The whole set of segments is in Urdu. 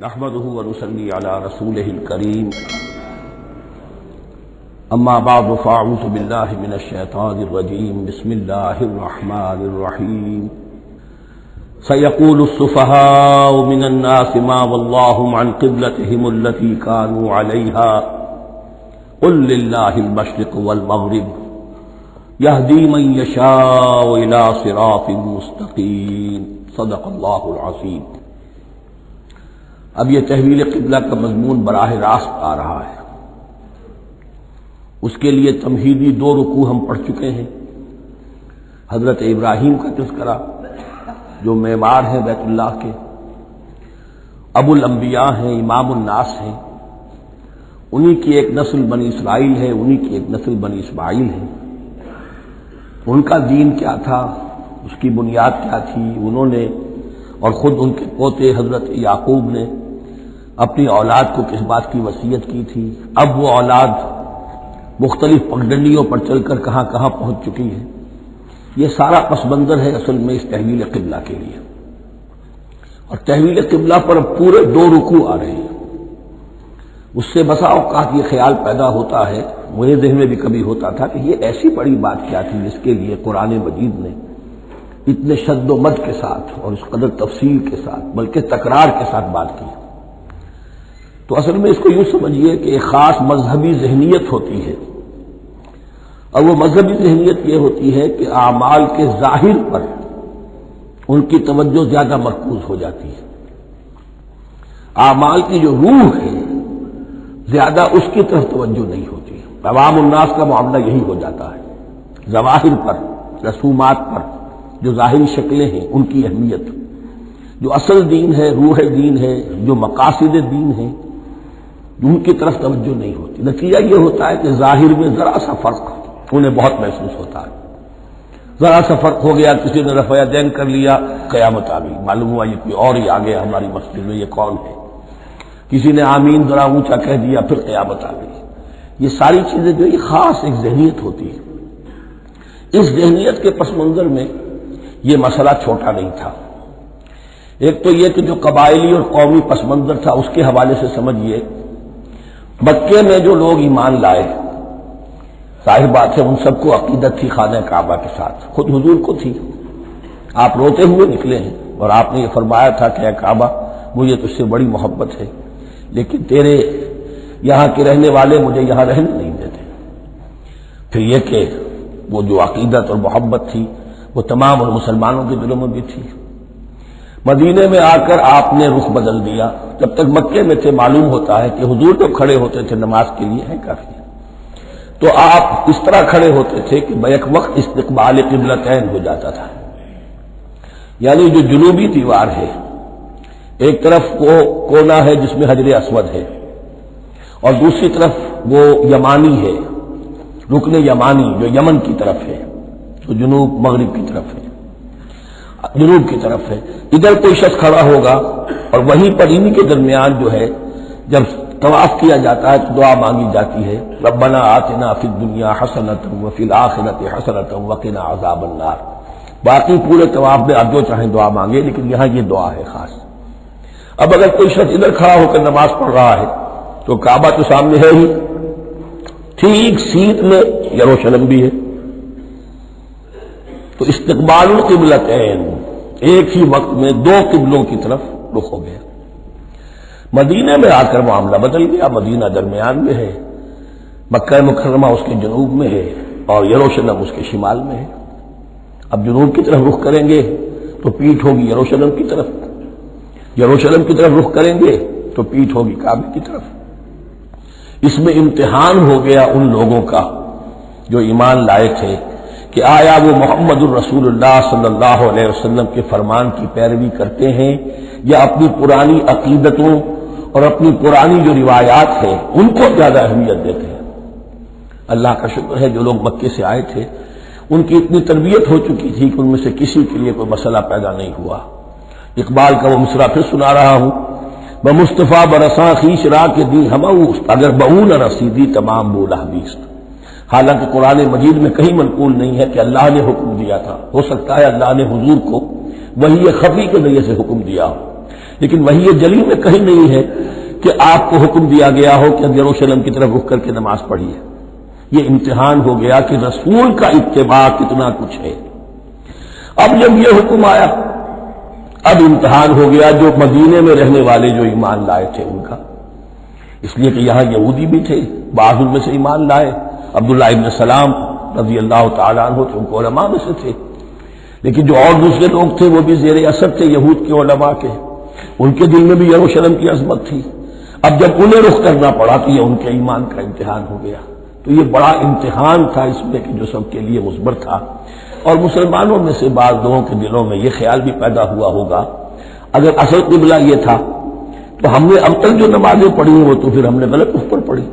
نحمده ونصلي على رسوله الكريم اما بعد فاعوذ بالله من الشيطان الرجيم بسم الله الرحمن الرحيم سيقول السفهاء من الناس ما ولاهم عن قبلتهم التي كانوا عليها قل لله المشرق والمغرب يهدي من يشاء الى صراط مستقيم صدق الله العظيم۔ اب یہ تحویل قبلہ کا مضمون براہ راست آ رہا ہے۔ اس کے لیے تمہیدی 2 رکوع ہم پڑھ چکے ہیں۔ حضرت ابراہیم کا تذکرہ جو معمار ہیں بیت اللہ کے، ابو الانبیاء ہیں، امام الناس ہیں، انہی کی ایک نسل بنی اسرائیل ہے، انہی کی ایک نسل بنی اسماعیل ہے۔ ان کا دین کیا تھا، اس کی بنیاد کیا تھی، انہوں نے اور خود ان کے پوتے حضرت یعقوب نے اپنی اولاد کو کس بات کی وصیت کی تھی، اب وہ اولاد مختلف پگڈنڈیوں پر چل کر کہاں کہاں پہنچ چکی ہے، یہ سارا پس منظر ہے اصل میں اس تحویل قبلہ کے لیے۔ اور تحویل قبلہ پر پورے 2 رکوع آ رہے ہیں۔ اس سے بسا اوقات یہ خیال پیدا ہوتا ہے، مجھے ذہن میں بھی کبھی ہوتا تھا کہ یہ ایسی بڑی بات کیا تھی جس کے لیے قرآن مجید نے اتنے شد و مد کے ساتھ اور اس قدر تفصیل کے ساتھ بلکہ تکرار کے ساتھ بات کی۔ تو اصل میں اس کو یوں سمجھیے کہ ایک خاص مذہبی ذہنیت ہوتی ہے، اور وہ مذہبی ذہنیت یہ ہوتی ہے کہ اعمال کے ظاہر پر ان کی توجہ زیادہ مرکوز ہو جاتی ہے، اعمال کی جو روح ہے زیادہ اس کی طرف توجہ نہیں ہوتی۔ عوام الناس کا معاملہ یہی ہو جاتا ہے، ظواہر پر، رسومات پر، جو ظاہری شکلیں ہیں ان کی اہمیت، جو اصل دین ہے، روح دین ہے، جو مقاصد دین ہے، ان کی طرف توجہ نہیں ہوتی۔ نتیجہ یہ ہوتا ہے کہ ظاہر میں ذرا سا فرق انہیں بہت محسوس ہوتا ہے، ذرا سا فرق ہو گیا، کسی نے رفع دین کر لیا، قیامت آ گئی، معلوم ہوا یہ کوئی اور ہی آ گیا ہماری مسجد میں، یہ کون ہے؟ کسی نے آمین ذرا اونچا کہہ دیا، پھر قیامت آ گئی۔ یہ ساری چیزیں جو یہ خاص ایک ذہنیت ہوتی ہے۔ اس ذہنیت کے پس منظر میں یہ مسئلہ چھوٹا نہیں تھا۔ ایک تو یہ کہ جو قبائلی اور قومی پس منظر تھا اس کے حوالے سے سمجھیے، مکے میں جو لوگ ایمان لائے، ظاہر بات ہے ان سب کو عقیدت تھی خانہ کعبہ کے ساتھ، خود حضور کو تھی۔ آپ روتے ہوئے نکلے ہیں اور آپ نے یہ فرمایا تھا کہ اے کعبہ مجھے تجھ سے بڑی محبت ہے، لیکن تیرے یہاں کے رہنے والے مجھے یہاں رہنے نہیں دیتے۔ پھر یہ کہ وہ جو عقیدت اور محبت تھی وہ تمام اور مسلمانوں کے دلوں میں بھی تھی۔ مدینے میں آ کر آپ نے رخ بدل دیا۔ جب تک مکے میں تھے معلوم ہوتا ہے کہ حضور جب کھڑے ہوتے تھے نماز کے لیے ہے کافی، تو آپ اس طرح کھڑے ہوتے تھے کہ بیک وقت استقبال قبلتین ہو جاتا تھا، یعنی جو جنوبی دیوار ہے ایک طرف وہ کونا ہے جس میں حجر اسود ہے، اور دوسری طرف وہ یمانی ہے، رکن یمانی جو یمن کی طرف ہے، جو جنوب مغرب کی طرف ہے، جنوب کی طرف ہے۔ ادھر کوئی شخص کھڑا ہوگا اور وہیں پر انہی کے درمیان جو ہے جب طواف کیا جاتا ہے تو دعا مانگی جاتی ہے، ربنا آتنا فی الدنیا حسنۃ وفی الآخرۃ حسنۃ وقنا عذاب النار۔ باقی پورے طواف میں آپ جو چاہیں دعا مانگے، لیکن یہاں یہ دعا ہے خاص۔ اب اگر کوئی شخص ادھر کھڑا ہو کر نماز پڑھ رہا ہے تو کعبہ تو سامنے ہے ہی، ٹھیک سیٹ میں یروشلم بھی ہے، تو استقبال القبلتین ایک ہی وقت میں 2 قبلوں کی طرف رخ ہو گیا۔ مدینہ میں آ کر معاملہ بدل گیا، مدینہ درمیان میں ہے، مکہ مکرمہ اس کے جنوب میں ہے اور یروشلم اس کے شمال میں ہے۔ اب جنوب کی طرف رخ کریں گے تو پیٹھ ہوگی یروشلم کی طرف، یروشلم کی طرف رخ کریں گے تو پیٹھ ہوگی کعبے کی طرف۔ اس میں امتحان ہو گیا ان لوگوں کا جو ایمان لائے تھے کہ آیا وہ محمد الرسول اللہ صلی اللہ علیہ وسلم کے فرمان کی پیروی کرتے ہیں یا اپنی پرانی عقیدتوں اور اپنی پرانی جو روایات ہیں ان کو زیادہ اہمیت دیتے ہیں۔ اللہ کا شکر ہے جو لوگ مکے سے آئے تھے ان کی اتنی تربیت ہو چکی تھی کہ ان میں سے کسی کے لیے کوئی مسئلہ پیدا نہیں ہوا۔ اقبال کا وہ مصرع پھر سنا رہا ہوں، بمصطفیٰ برساں خیش را کے دی ہماؤست اگر بہو نہ رسیدی تمام بولا بیست۔ حالانکہ قرآن مجید میں کہیں منقول نہیں ہے کہ اللہ نے حکم دیا تھا، ہو سکتا ہے اللہ نے حضور کو وحی خفی کے ذریعے سے حکم دیا ہو، لیکن وحی جلی میں کہیں نہیں ہے کہ آپ کو حکم دیا گیا ہو کہ یروشلم کی طرف رخ کر کے نماز پڑھیے. یہ امتحان ہو گیا کہ رسول کا اتباع کتنا کچھ ہے. اب جب یہ حکم آیا اب امتحان ہو گیا جو مدینے میں رہنے والے جو ایمان لائے تھے ان کا، اس لیے کہ یہاں یہودی بھی تھے، بعض ان میں سے ایمان لائے. عبداللہ ابن سلام رضی اللہ تعالیٰ عنہ تھے، ان کو علماء میں سے تھے، لیکن جو اور دوسرے لوگ تھے وہ بھی زیر اثر تھے یہود کے علماء کے، ان کے دل میں بھی یروشلم کی عظمت تھی. اب جب انہیں رخ کرنا پڑا تو یہ ان کے ایمان کا امتحان ہو گیا. تو یہ بڑا امتحان تھا اس میں کہ جو سب کے لیے مثبت تھا. اور مسلمانوں میں سے بعض لوگوں کے دلوں میں یہ خیال بھی پیدا ہوا ہوگا اگر اصل قبلہ یہ تھا تو ہم نے اب تک جو نمازیں پڑھی ہیں وہ تو پھر ہم نے غلط اس پر پڑھی.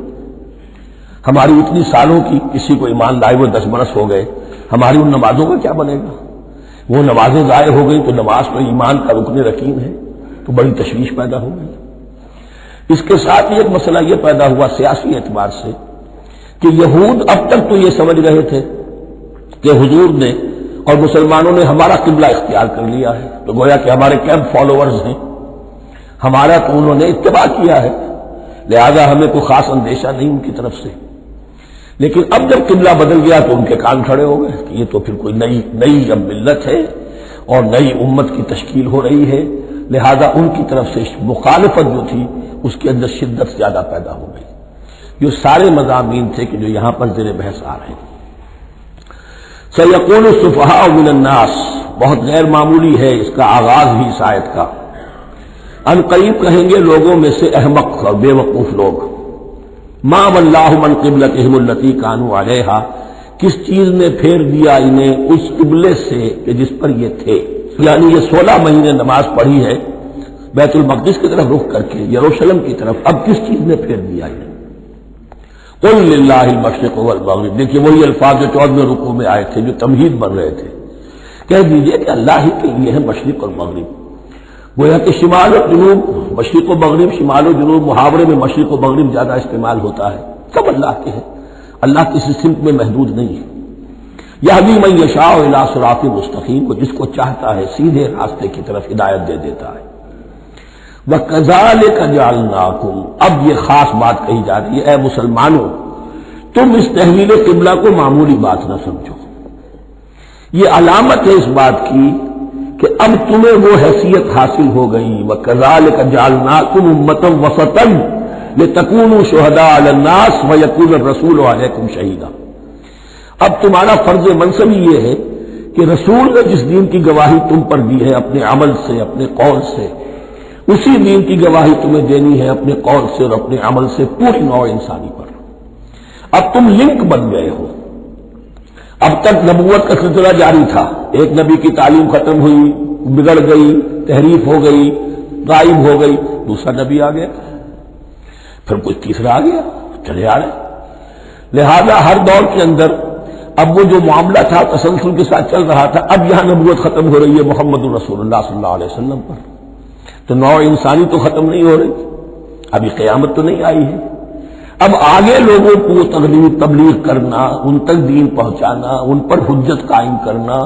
ہماری اتنی سالوں کی کسی کو ایمان لائے وہ 10 برس ہو گئے، ہماری ان نمازوں کا کیا بنے گا؟ وہ نمازیں ضائع ہو گئی تو نماز تو ایمان کا رکن رکین ہے، تو بڑی تشویش پیدا ہو گئی. اس کے ساتھ ایک مسئلہ یہ پیدا ہوا سیاسی اعتبار سے کہ یہود اب تک تو یہ سمجھ رہے تھے کہ حضور نے اور مسلمانوں نے ہمارا قبلہ اختیار کر لیا ہے، تو گویا کہ ہمارے کیمپ فالوورز ہیں، ہمارا تو انہوں نے اتباع کیا ہے، لہذا ہمیں کوئی خاص اندیشہ نہیں ان کی طرف سے. لیکن اب جب قبلہ بدل گیا تو ان کے کان کھڑے ہو گئے کہ یہ تو پھر کوئی نئی اب ملت ہے اور نئی امت کی تشکیل ہو رہی ہے، لہذا ان کی طرف سے مخالفت جو تھی اس کے اندر شدت زیادہ پیدا ہو گئی. یہ سارے مضامین تھے کہ جو یہاں پر زیر بحث آ رہے ہیں. سَيَقُولُ السُّفَهَاءُ مِنَ النَّاسِ، بہت غیر معمولی ہے اس کا آغاز بھی اس آیت کا. ان قریب کہیں گے لوگوں میں سے احمق اور بے وقوف لوگ، ما واللہ من قبلتہم التی کانوا علیہا، کس چیز نے پھیر دیا انہیں اس قبلے سے کہ جس پر یہ تھے. یعنی یہ 16 مہینے نماز پڑھی ہے بیت المقدس کی طرف رخ کر کے یروشلم کی طرف، اب کس چیز نے پھیر دیا انہیں؟ قل للہ المشرق والمغرب، دیکھیے وہی الفاظ جو 14ویں رکوع میں آئے تھے جو تمہید بن رہے تھے. کہہ دیجئے کہ اللہ ہی کے لیے ہے مشرق اور مغرب. گویا کہ شمال و جنوب، مشرق و مغرب، شمال و جنوب، محاورے میں مشرق و مغرب زیادہ استعمال ہوتا ہے، سب اللہ کے ہیں، اللہ کسی سمت میں محدود نہیں ہے. یہدی من یشاء الی صراط مستقیم، کو جس کو چاہتا ہے سیدھے راستے کی طرف ہدایت دے دیتا ہے. وَكَذَلِكَ جَعَلْنَاكُمْ، اب یہ خاص بات کہی جا رہی ہے، اے مسلمانوں تم اس تحویل قبلہ کو معمولی بات نہ سمجھو. یہ علامت ہے اس بات کی کہ اب تمہیں وہ حیثیت حاصل ہو گئی. وَكَذَلِكَ جَعَلْنَاكُمْ أُمَّةً وَسَطًا لِتَكُونُوا شُهَدَاءَ عَلَى النَّاسِ وَيَكُونَ الرَّسُولُ عَلَيْكُمْ شَهِيدًا. اب تمہارا فرض منصب یہ ہے کہ رسول نے جس دین کی گواہی تم پر دی ہے اپنے عمل سے، اپنے قول سے، اسی دین کی گواہی تمہیں دینی ہے اپنے قول سے اور اپنے عمل سے پوری نوع انسانی پر. اب تم لنک بن گئے ہو. اب تک نبوت کا سلسلہ جاری تھا، ایک نبی کی تعلیم ختم ہوئی، بگڑ گئی، تحریف ہو گئی، غائب ہو گئی، دوسرا نبی آ گیا، پھر کوئی تیسرا آ گیا، چلے آ رہے. لہذا ہر دور کے اندر اب وہ جو معاملہ تھا تسلسل کے ساتھ چل رہا تھا، اب یہاں نبوت ختم ہو رہی ہے محمد رسول اللہ صلی اللہ علیہ وسلم پر، تو نوع انسانی تو ختم نہیں ہو رہی، ابھی قیامت تو نہیں آئی ہے. اب آگے لوگوں کو تبلیغ کرنا، ان تک دین پہنچانا، ان پر حجت قائم کرنا،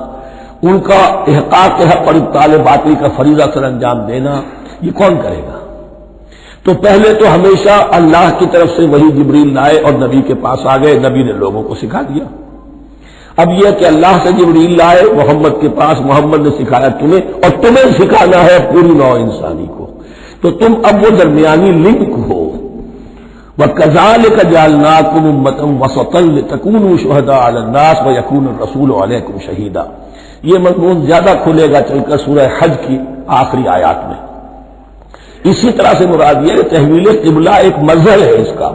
ان کا احقاق حق اور ابطال باطل کا فریضہ سر انجام دینا، یہ کون کرے گا؟ تو پہلے تو ہمیشہ اللہ کی طرف سے وہی جبریل لائے اور نبی کے پاس آ گئے، نبی نے لوگوں کو سکھا دیا. اب یہ کہ اللہ سے جبریل لائے محمد کے پاس، محمد نے سکھایا تمہیں، اور تمہیں سکھانا ہے پوری نوع انسانی کو، تو تم اب وہ درمیانی لنک ہو. وَكَذَلِكَ جَعَلْنَاكُمْ أُمَّةً وَسَطًا لِتَكُونُوا شُهَدَاءَ عَلَى النَّاسِ وَيَكُونَ الرَّسُولُ عَلَيْكُمْ شَهِيدًا. یہ مضمون زیادہ کھلے گا چل کر سورہ حج کی آخری آیات میں. اسی طرح سے مراد یہ کہ تحویل قبلہ ایک مظہر ہے اس کا.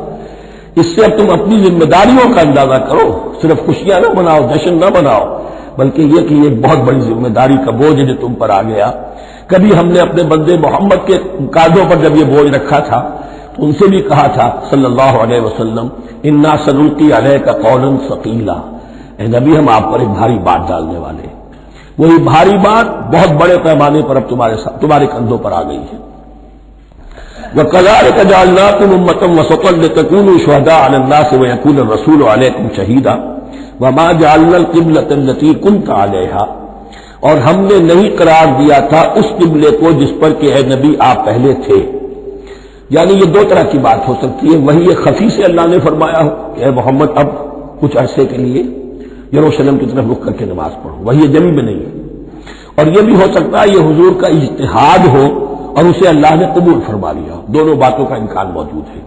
اس سے اب تم اپنی ذمہ داریوں کا اندازہ کرو، صرف خوشیاں نہ مناؤ، جشن نہ مناؤ، بلکہ یہ کہ یہ بہت بڑی ذمہ داری کا بوجھ ہے جو تم پر آ گیا. کبھی ہم نے اپنے بندے محمد کے کاندھوں پر جب یہ بوجھ رکھا تھا تو ان سے بھی کہا تھا صلی اللہ علیہ وسلم انا سنلقی علیک قولا ثقیلا، اے نبی ہم آپ پر ایک بھاری بات ڈالنے والے ہیں. وہی بھاری بات بہت بڑے پیمانے پر اب تمہارے کندھوں پر آ گئی ہے. وَكَذَلِكَ جَعَلْنَاكُمْ أُمَّةً وَسَطًا لِتَكُونُوا شُهَدَاءَ عَلَى النَّاسِ وَيَكُونَ الرَّسُولُ عَلَيْكُمْ شَهِيدًا وَمَا جَعَلْنَا الْقِبْلَةَ الَّتِي كُنْتَ عَلَيْهَا اور ہم نے نہیں قرار دیا تھا اس قبلے کو جس پر کہ اے نبی آپ پہلے تھے. یعنی یہ دو طرح کی بات ہو سکتی ہے، وہی خفی سے اللہ نے فرمایا ہو کہ اے محمد اب کچھ عرصے کے لیے یروشلم کی طرف رخ کر کے نماز پڑھو، وہی جمی میں نہیں ہے. اور یہ بھی ہو سکتا ہے یہ حضور کا اجتہاد ہو اور اسے اللہ نے قبول فرما لیا ہو. دونوں باتوں کا امکان موجود ہے.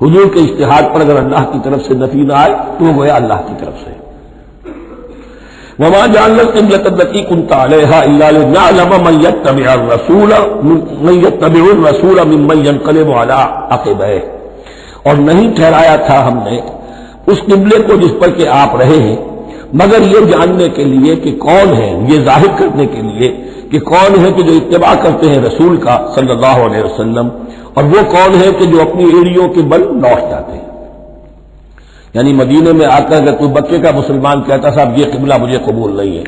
حضور کے اجتہاد پر اگر اللہ کی طرف سے نفی نہ آئے تو وہ گویا اللہ کی طرف سے. وما جعلنا القبلة التي كنت عليها إلا لنعلم من يتبع الرسول ممن ينقلب على عقبيه، اور نہیں ٹھہرایا تھا ہم نے اس قبلے کو جس پر کہ آپ رہے ہیں مگر یہ جاننے کے لیے کہ کون ہے، یہ ظاہر کرنے کے لیے کہ کون ہے کہ جو اتباع کرتے ہیں رسول کا صلی اللہ علیہ وسلم، اور وہ کون ہے کہ جو اپنی ایڑیوں کے بل لوٹ جاتے ہیں. یعنی مدینے میں آ کر اگر کوئی بچے کا مسلمان کہتا صاحب یہ قبلہ مجھے قبول نہیں ہے،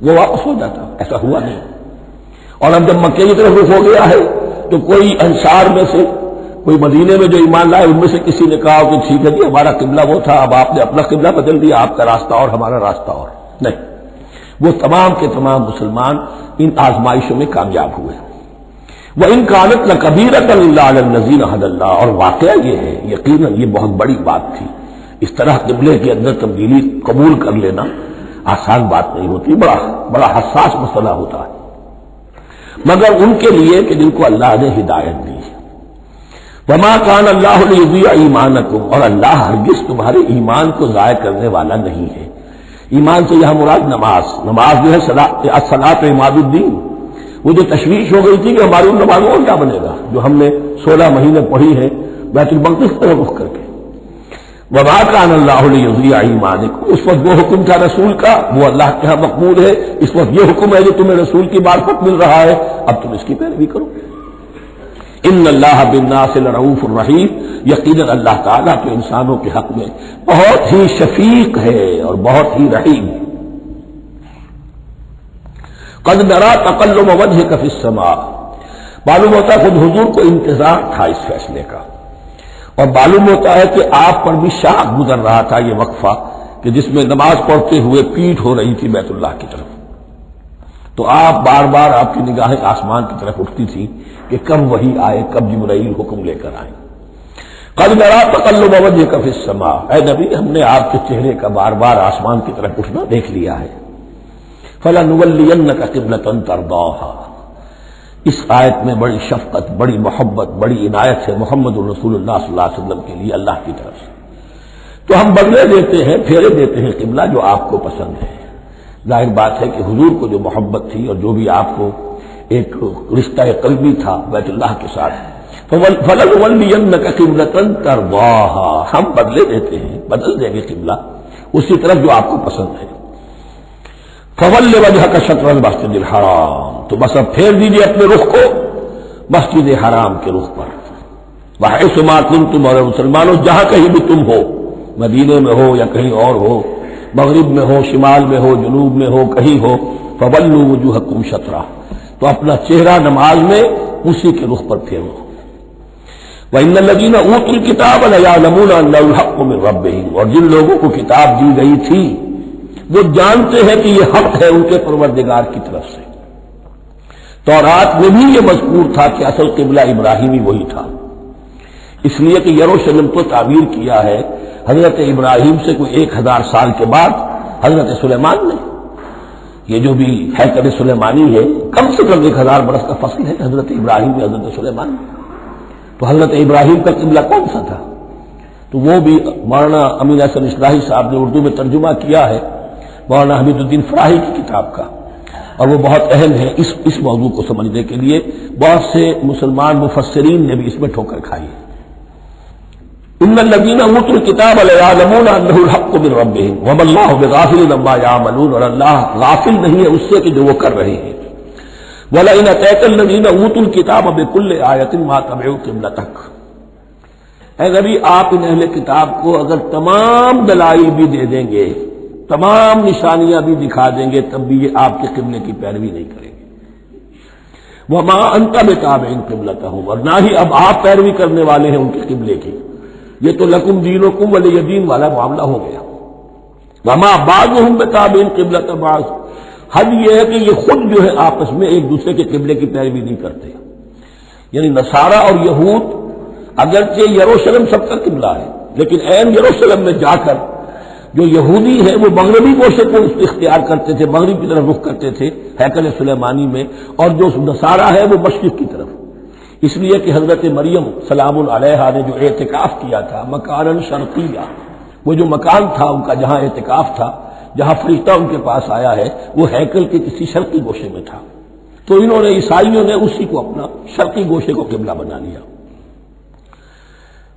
وہ واپس ہو جاتا. ایسا ہوا نہیں. اور اب جب مکے کی طرف رخ ہو گیا ہے تو کوئی انصار میں سے کوئی مدینے میں جو ایمان لائے ان میں سے کسی نے کہا کہ ٹھیک ہے جی ہمارا قبلہ وہ تھا، اب آپ نے اپنا قبلہ بدل دیا، آپ کا راستہ اور ہمارا راستہ اور. نہیں، وہ تمام کے تمام مسلمان ان آزمائشوں میں کامیاب ہوئے. وَإِنْ كَانَتْ لَكَبِيرَةً إِلَّا عَلَى الَّذِينَ هَدَى اللَّهُ، اور واقعہ یہ ہے یقیناً یہ بہت بڑی بات تھی. اس طرح قبلے کے اندر تبدیلی قبول کر لینا آسان بات نہیں ہوتی، بڑا حساس مسئلہ ہوتا ہے، مگر ان کے لیے کہ جن کو اللہ نے ہدایت دی. وما كان الله ليضيع ایمانکم، اور اللہ ہرگز تمہارے ایمان کو ضائع کرنے والا نہیں ہے. ایمان سے یہاں مراد نماز جو ہے الصلاۃ عماد الدین. وہ جو تشویش ہو گئی تھی کہ ہماری ان نمازوں کا کیا بنے گا جو ہم نے 16 مہینے پڑھی ہے بیت المقدس کی طرف رخ کر کے. وما كان الله ليضيع ایمانکم، اس وقت وہ حکم تھا رسول کا، وہ اللہ کے ہاں مقبول ہے. اس وقت یہ حکم ہے جو تمہیں رسول کی معرفت مل رہا ہے، اب تم اس کی پیروی کرو. ان اللہ بالناس لرؤوف الرحیم، یقیناً اللہ تعالیٰ تو انسانوں کے حق میں بہت ہی شفیق ہے اور بہت ہی رحیم ہے. قد نرى تقلب وجهك في السماء، معلوم ہوتا ہے خود حضور کو انتظار تھا اس فیصلے کا، اور معلوم ہوتا ہے کہ آپ پر بھی شاق گزر رہا تھا یہ وقفہ کہ جس میں نماز پڑھتے ہوئے پیٹھ ہو رہی تھی بیت اللہ کی طرف. تو آپ بار بار آپ کی نگاہیں آسمان کی طرف اٹھتی تھی کہ کب وحی آئے، کب جبرائیل حکم لے کر آئے. قد نرى تقلب وجهك في السماء، اے نبی ہم نے آپ کے چہرے کا بار بار آسمان کی طرف اٹھنا دیکھ لیا ہے. فَلَنُوَلِّيَنَّكَ قِبْلَةً تَرْضَاهَا، اس آیت میں بڑی شفقت، بڑی محبت، بڑی عنایت ہے محمد رسول اللہ صلی اللہ علیہ وسلم کے لیے اللہ کی طرف سے. تو ہم بدلے دیتے ہیں، پھیرے دیتے ہیں قبلہ جو آپ کو پسند ہے. ظاہر بات ہے کہ حضور کو جو محبت تھی اور جو بھی آپ کو ایک رشتہ قلبی تھا بیت اللہ کے ساتھ، فَلَنُوَلِّيَنَّكَ قِبْلَةً تَرْضَاهَا، ہم بدلے دیتے ہیں، بدل دیں گے قبلہ اسی طرف جو آپ کو پسند ہے. فَوَلِّ وَجْهَكَ شَطْرَ الْمَسْجِدِ الْحَرَامِ، تو بس اب پھیر دیجیے اپنے رخ کو مسجد حرام کے رخ پر. وَحَيْثُ مَا كُنتُمْ، اور مسلمانوں جہاں کہیں بھی تم ہو، مدینے میں ہو یا کہیں اور ہو، مغرب میں ہو، شمال میں ہو، جنوب میں ہو، کہیں ہو، فَوَلُّوا وُجُوهَكُمْ شَطْرَهُ، تو اپنا چہرہ نماز میں اسی کے رخ پر پھیرو. وَإِنَّ الَّذِينَ أُوتُوا الْكِتَابَ لَيَعْلَمُونَ أَنَّهُ الْحَقُّ مِنْ رَبِّهِمْ، اور جن لوگوں کو کتاب دی گئی تھی وہ جانتے ہیں کہ یہ حق ہے ان کے پروردگار کی طرف سے. تورات میں بھی یہ مذکور تھا کہ اصل قبلہ ابراہیمی وہی تھا، اس لیے کہ یروشلم کو تعمیر کیا ہے حضرت ابراہیم سے کوئی 1000 سال کے بعد حضرت سلیمان نے. یہ جو بھی ہیکل سلیمانی ہے کم سے کم 1000 برس کا فصل ہے حضرت ابراہیم میں حضرت سلیمان میں. تو حضرت ابراہیم کا قبلہ کون سا تھا؟ تو وہ بھی مولانا امین حسن اصلاحی صاحب نے اردو میں ترجمہ کیا ہے مولانا حمید الدین فراہی کی کتاب کا، اور وہ بہت اہم ہے اس موضوع کو سمجھنے کے لیے. بہت سے مسلمان مفسرین نے بھی اس میں ٹھوکر کھائی ہے. ان الذین اوتوا الکتاب لیعلمون انہ الحق من ربہم وما اللہ بغافل عما یعملون، اور اللہ غافل نہیں ہے اس سے کہ جو وہ کر رہے ہیں. ولئن اتیت الذین اوتوا الکتاب بکل آیۃ ما تبعوا قبلتک، اے نبی آپ ان اہل کتاب کو اگر تمام دلائل بھی دے دیں گے، تمام نشانیاں بھی دکھا دیں گے، تب بھی یہ آپ کے قبلے کی پیروی نہیں کریں گے. وما انت بتابع قبلتہم، اور نہ ہی اب آپ پیروی کرنے والے ہیں ان کے قبلے کی. یہ تو لکم دینکم ولی دین والا معاملہ ہو گیا. وما بعضهم بتابع قبلۃ بعض، حد یہ ہے کہ یہ خود جو ہے آپس میں ایک دوسرے کے قبلے کی پیروی نہیں کرتے. یعنی نصارہ اور یہود اگرچہ یروشلم سب کا قبلہ ہے، لیکن عین یروشلم میں جا کر جو یہودی ہیں وہ مغربی گوشے کو اختیار کرتے تھے، مغرب کی طرف رخ کرتے تھے ہیکل سلیمانی میں، اور جو نصارہ ہے وہ مشرق کی طرف. اس لیے کہ حضرت مریم سلام علیہا نے جو اعتکاف کیا تھا مکان شرقیہ، وہ جو مکان تھا ان کا جہاں اعتکاف تھا، جہاں فرشتہ ان کے پاس آیا ہے، وہ ہیکل کے کسی شرقی گوشے میں تھا. تو انہوں نے عیسائیوں نے اسی کو اپنا شرقی گوشے کو قبلہ بنا لیا.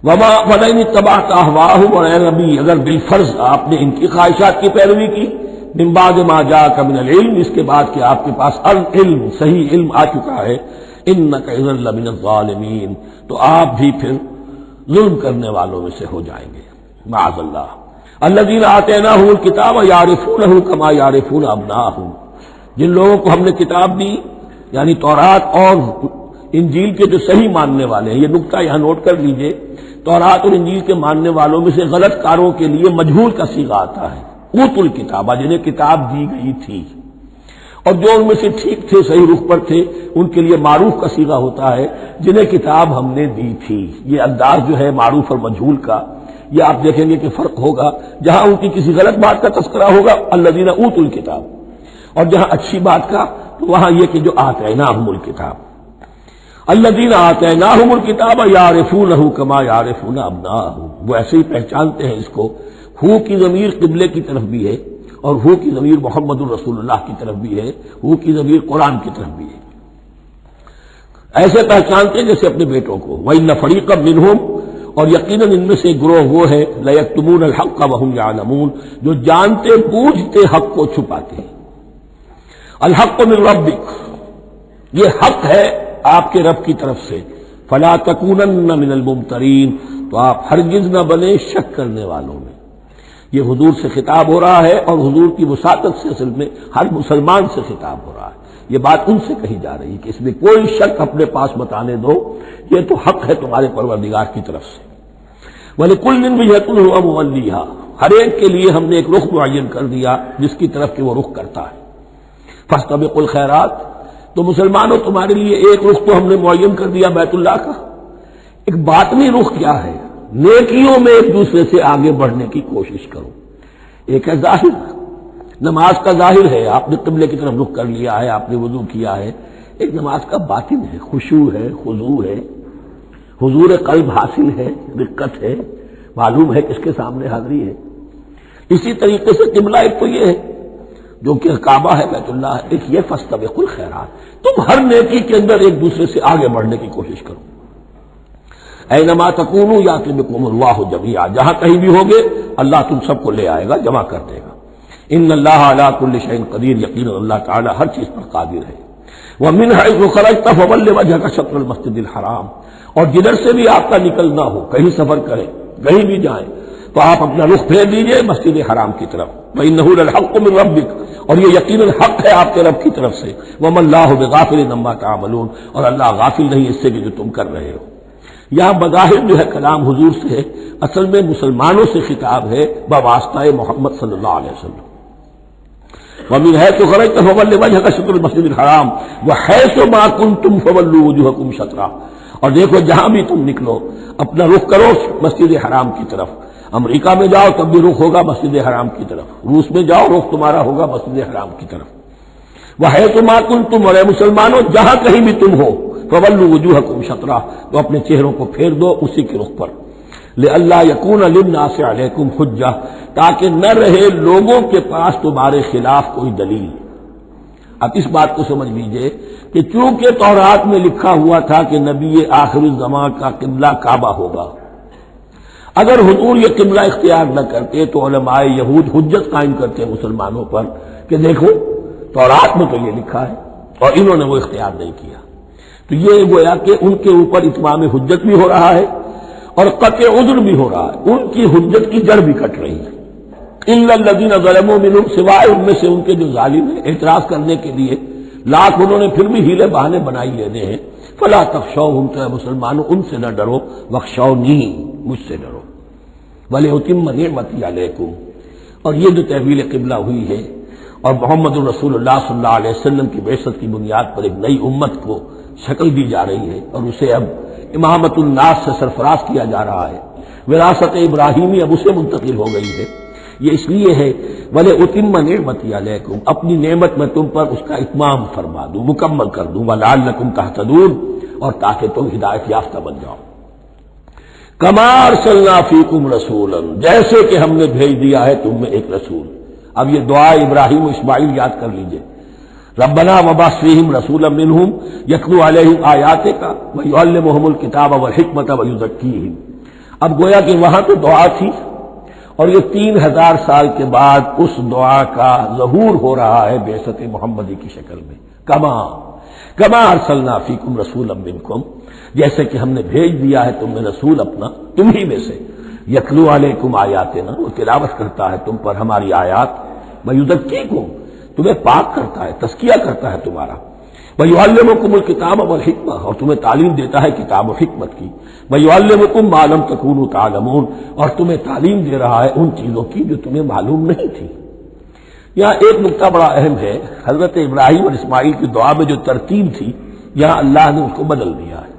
وما ولئن اتبعت اهواءهم، اور اے نبی اگر بالفرض آپ نے ان کی خواہشات کی پیروی کی، من بعد ما جاءك من العلم، اس کے بعد کہ آپ کے پاس العلم صحیح علم آ چکا ہے، انك اذا لمن الظالمین، تو آپ بھی پھر ظلم کرنے والوں میں سے ہو جائیں گے، معاذ اللہ. الذین آتیناہم الکتاب یعرفونہ کما یعرفون ابناءہم، جن لوگوں کو ہم نے کتاب دی یعنی تورات اور انجیل کے جو صحیح ماننے والے ہیں، یہ نقطہ یہاں نوٹ کر لیجئے، تورات اور انجیل کے ماننے والوں میں سے غلط کاروں کے لیے مجہول کا صیغہ آتا ہے، اوتوا الکتابہ، جنہیں کتاب دی گئی تھی، اور جو ان میں سے ٹھیک تھے صحیح رخ پر تھے ان کے لیے معروف کا صیغہ ہوتا ہے، جنہیں کتاب ہم نے دی تھی. یہ انداز جو ہے معروف اور مجہول کا، یہ آپ دیکھیں گے کہ فرق ہوگا. جہاں ان کی کسی غلط بات کا تذکرہ ہوگا الذین اوتوا الکتاب، اور جہاں اچھی بات کا تو وہاں یہ کہ جو آتیناہم الکتاب. الذین آتیناہم الکتاب یعرفونہ کما یعرفون ابناءہم، وہ ایسے ہی پہچانتے ہیں اس کو. ہو کی ضمیر قبلے کی طرف بھی ہے، اور ہو کی ضمیر محمد الرسول اللہ کی طرف بھی ہے، ہو کی ضمیر قرآن کی طرف بھی ہے. ایسے پہچانتے ہیں جیسے اپنے بیٹوں کو. وَإِنَّ فَرِيقًا مِّنْهُمْ، اور یقیناً ان میں سے گروہ وہ ہے لَيَكْتُمُونَ الْحَقَّ وَهُمْ يَعْلَمُونَ، جو جانتے بوجھتے حق کو چھپاتے ہیں. الحق من ربک، یہ حق ہے آپ کے رب کی طرف سے. فَلَا تَكُونَنَّ مِنَ الْمُمْتَرِينَ، تو آپ ہرگز نہ بنے شک کرنے والوں میں. یہ حضور سے خطاب ہو رہا ہے، اور حضور کی وساطت سے اصل میں ہر مسلمان سے خطاب ہو رہا ہے. یہ بات ان سے کہی جا رہی ہے کہ اس میں کوئی شک اپنے پاس بتانے دو، یہ تو حق ہے تمہارے پروردگار کی طرف سے. وَلِكُلٍّ وِجْهَةٌ هُوَ مُوَلِّيهَا، ہر ایک کے لیے ہم نے ایک رخ معین کر دیا جس کی طرف کہ وہ رخ کرتا ہے. فَاسْتَبِقُوا الْخَيْرَاتِ، تو مسلمانوں تمہارے لیے ایک رخ تو ہم نے معین کر دیا بیت اللہ کا. ایک باطنی رخ کیا ہے؟ نیکیوں میں ایک دوسرے سے آگے بڑھنے کی کوشش کرو. ایک ہے ظاہر، نماز کا ظاہر ہے، آپ نے قبلے کی طرف رخ کر لیا ہے، آپ نے وضو کیا ہے. ایک نماز کا باطن ہے، خشوع ہے، خضوع ہے، حضور قلب حاصل ہے، رقت ہے، معلوم ہے کس کے سامنے حاضری ہے. اسی طریقے سے قبلہ ایک تو یہ ہے جو کہ کعبہ ہے، بیت اللہ ہے، ایک یہ فاستبقوا الخیرات، تم ہر نیکی کے اندر ایک دوسرے سے آگے بڑھنے کی کوشش کرو. اینما تکونوا یاتی بکم اللہ جمیعا، جہاں کہیں بھی ہوگے اللہ تم سب کو لے آئے گا، جمع کر دے گا. ان اللہ علی کل شیء قدیر، یقینا اللہ تعالی ہر چیز پر قادر ہے. ومن حیث خرجت فول وجهک شطر المسجد الحرام، اور جدھر سے بھی آپ کا نکلنا ہو، کہیں سفر کریں، کہیں بھی جائیں، تو آپ اپنا رخ پھیر دیجئے مسجد حرام کی طرف. وانہ للحق من ربک، اور یہ یقیناً حق ہے آپ کے رب کی طرف سے. وما اللہ بغافل عما تعملون، اور اللہ غافل نہیں اس سے کہ جو تم کر رہے ہو. یہاں بظاہر جو ہے کلام حضور سے ہے، اصل میں مسلمانوں سے خطاب ہے بواسطہ محمد صلی اللہ علیہ وسلم. ومن حيث خرجت فول وجهك شطر المسجد الحرام وحيث ما كنتم فولوا وجوهكم شطرا، اور دیکھو جہاں بھی تم نکلو اپنا رخ کرو مسجد حرام کی طرف. امریکہ میں جاؤ تب بھی رخ ہوگا مسجد حرام کی طرف، روس میں جاؤ رخ تمہارا ہوگا مسجد حرام کی طرف. وحيث ما كنتم، اور اے مسلمانوں جہاں کہیں بھی تم ہو، فولوا وجوهكم شطرا، تو اپنے چہروں کو پھیر دو اسی کے رخ پر. لئلا یکون للناس علیکم حجہ، تاکہ نہ رہے لوگوں کے پاس تمہارے خلاف کوئی دلیل. اب اس بات کو سمجھ لیجئے کہ چونکہ تورات میں لکھا ہوا تھا کہ نبی آخر الزمان کا قبلہ کعبہ ہوگا، اگر حضور یہ قبلہ اختیار نہ کرتے تو علماء یہود حجت قائم کرتے مسلمانوں پر کہ دیکھو تورات میں تو یہ لکھا ہے اور انہوں نے وہ اختیار نہیں کیا. تو یہ گویا کہ ان کے اوپر اتمام حجت بھی ہو رہا ہے اور قطع عذر بھی ہو رہا ہے، ان کی حجت کی جڑ بھی کٹ رہی ہے. الا الذین ظلموا منهم، سوائے ان میں سے ان کے جو ظالم ہیں، اعتراض کرنے کے لیے لاکھ انہوں نے پھر بھی ہیلے بہانے بنائی لینے ہیں. فلا تخشوهم، تو مسلمانوں ان سے نہ ڈرو، واخشونی، مجھ سے ڈرو. ولأتم نعمتی علیکم، اور یہ جو تحویل قبلہ ہوئی ہے اور محمد رسول اللہ صلی اللہ علیہ وسلم کی بعثت کی بنیاد پر ایک نئی امت کو شکل دی جا رہی ہے، اور اسے اب امامت الناس سے سرفراز کیا جا رہا ہے۔ وراثت ابراہیمی اب اسے منتقل ہو گئی ہے۔ یہ اس لیے ہے وَلِأُتِمَّ نِعْمَتِي عَلَيْكُمْ، اپنی نعمت میں تم پر اس کا اتمام فرما دوں، مکمل کر دوں، وَلَعَلَّكُمْ تَهْتَدُونَ، اور تاکہ تم ہدایت یافتہ بن جاؤ۔ کما ارسلنا فیکم رسولا، جیسے کہ ہم نے بھیج دیا ہے تم میں ایک رسول۔ اب یہ دعا ابراہیم و اسماعیل یاد کر لیجئے، ربنا وبعث فیہم رسولا منہم یتلو علیہم آیاتک ویعلمہم الکتاب والحکمۃ ویزکیہم۔ اب گویا کہ وہاں تو دعا تھی، اور یہ 3000 سال کے بعد اس دعا کا ظہور ہو رہا ہے بعثت محمدی کی شکل میں۔ کما ارسلنا فیکم رسولا منکم، جیسے کہ ہم نے بھیج دیا ہے تم میں رسول اپنا، تم ہی میں سے، یتلو علیکم آیاتنا، وہ تلاوت کرتا ہے تم پر ہماری آیات، ویزکیکم، تمہیں پاک کرتا ہے، تزکیہ کرتا ہے تمہارا، ویعلمکم الکتاب والحکمہ، اور تمہیں تعلیم دیتا ہے کتاب و حکمت کی، ویعلمکم ما لم تکونوا تعلمون، اور تمہیں تعلیم دے رہا ہے ان چیزوں کی جو تمہیں معلوم نہیں تھی۔ یہاں ایک نقطہ بڑا اہم ہے، حضرت ابراہیم اور اسماعیل کی دعا میں جو ترتیب تھی یہاں اللہ نے اس کو بدل دیا ہے۔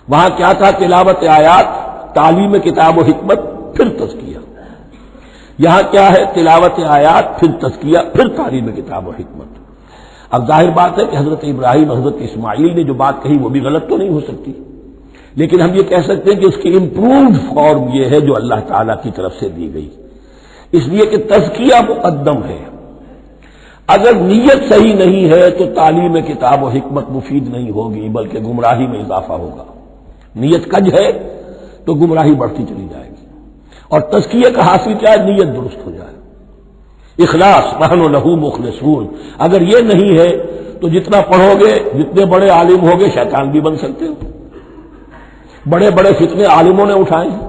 وہاں کیا تھا؟ تلاوت آیات، تعلیم کتاب و حکمت، پھر تزکیہ۔ یہاں کیا ہے؟ تلاوت آیات، پھر تزکیہ، پھر تعلیم کتاب و حکمت۔ اب ظاہر بات ہے کہ حضرت ابراہیم حضرت اسماعیل نے جو بات کہی وہ بھی غلط تو نہیں ہو سکتی، لیکن ہم یہ کہہ سکتے ہیں کہ اس کی امپرووڈ فارم یہ ہے جو اللہ تعالیٰ کی طرف سے دی گئی، اس لیے کہ تزکیہ مقدم ہے۔ اگر نیت صحیح نہیں ہے تو تعلیم کتاب و حکمت مفید نہیں ہوگی، بلکہ گمراہی میں اضافہ ہوگا۔ نیت کج ہے تو گمراہی بڑھتی چلی جائے گی، اور تزکیہ کا حاصل کیا ہے؟ نیت درست ہو جائے، اخلاص، نحن لہ مخلصون۔ اگر یہ نہیں ہے تو جتنا پڑھو گے، جتنے بڑے عالم ہوگے، شیطان بھی بن سکتے ہو۔ بڑے بڑے فتنے عالموں نے اٹھائے ہیں۔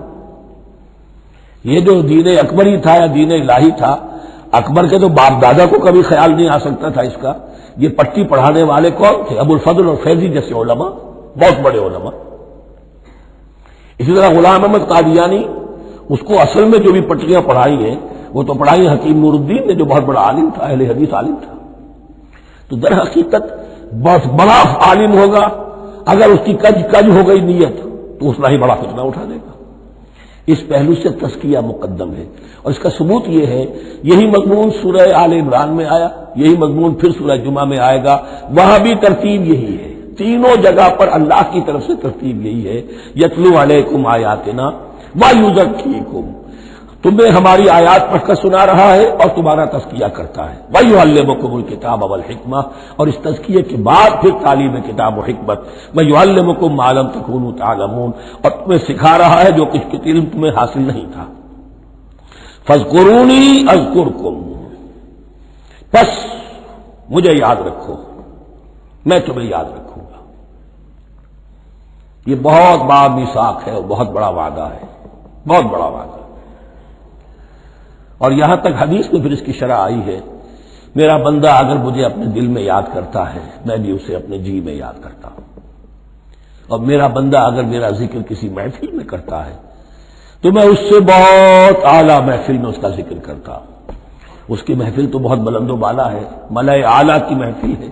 یہ جو دین اکبری تھا یا دین الہی تھا، اکبر کے تو باپ دادا کو کبھی خیال نہیں آ سکتا تھا اس کا۔ یہ پٹی پڑھانے والے کون تھے؟ ابو الفضل اور فیضی جیسے علماء، بہت بڑے علماء۔ اسی طرح غلام احمد قادیانی، اس کو اصل میں جو بھی پٹیاں پڑھائی ہیں وہ تو پڑھائی حکیم نور الدین نے، جو بہت بڑا عالم تھا، اہل حدیث عالم تھا۔ تو در حقیقت بہت بڑا عالم ہوگا، اگر اس کی کج ہو گئی نیت تو اس نے ہی بڑا فتنہ اٹھا دے گا۔ اس پہلو سے تزکیہ مقدم ہے، اور اس کا ثبوت یہ ہے، یہی مضمون سورہ آل عمران میں آیا، یہی مضمون پھر سورہ جمعہ میں آئے گا، وہاں بھی ترتیب یہی ہے۔ تینوں جگہ پر اللہ کی طرف سے ترتیب یہی ہے، یتلو علیکم آیاتنا ویزکیکم، تمہیں ہماری آیات پڑھ کر سنا رہا ہے اور تمہارا تزکیہ کرتا ہے، ویعلمکم الکتاب والحکمہ، اور اس تزکیے کے بعد پھر تعلیم کتاب و حکمت، ویعلمکم ما لم تکونوا تعلمون، اور تمہیں سکھا رہا ہے جو کچھ علم تمہیں حاصل نہیں تھا۔ فاذکرونی اذکرکم، بس مجھے یاد رکھو، میں تمہیں یاد رکھوں گا۔ یہ بہت بڑا میثاق ہے اور بہت بڑا وعدہ ہے، بہت بڑا وعدہ۔ اور یہاں تک حدیث میں پھر اس کی شرح آئی ہے، میرا بندہ اگر مجھے اپنے دل میں یاد کرتا ہے میں بھی اسے اپنے جی میں یاد کرتا ہوں، اور میرا بندہ اگر میرا ذکر کسی محفل میں کرتا ہے تو میں اس سے بہت اعلیٰ محفل میں اس کا ذکر کرتا ہوں۔ اس کی محفل تو بہت بلند و بالا ہے، ملائے اعلیٰ کی محفل ہے،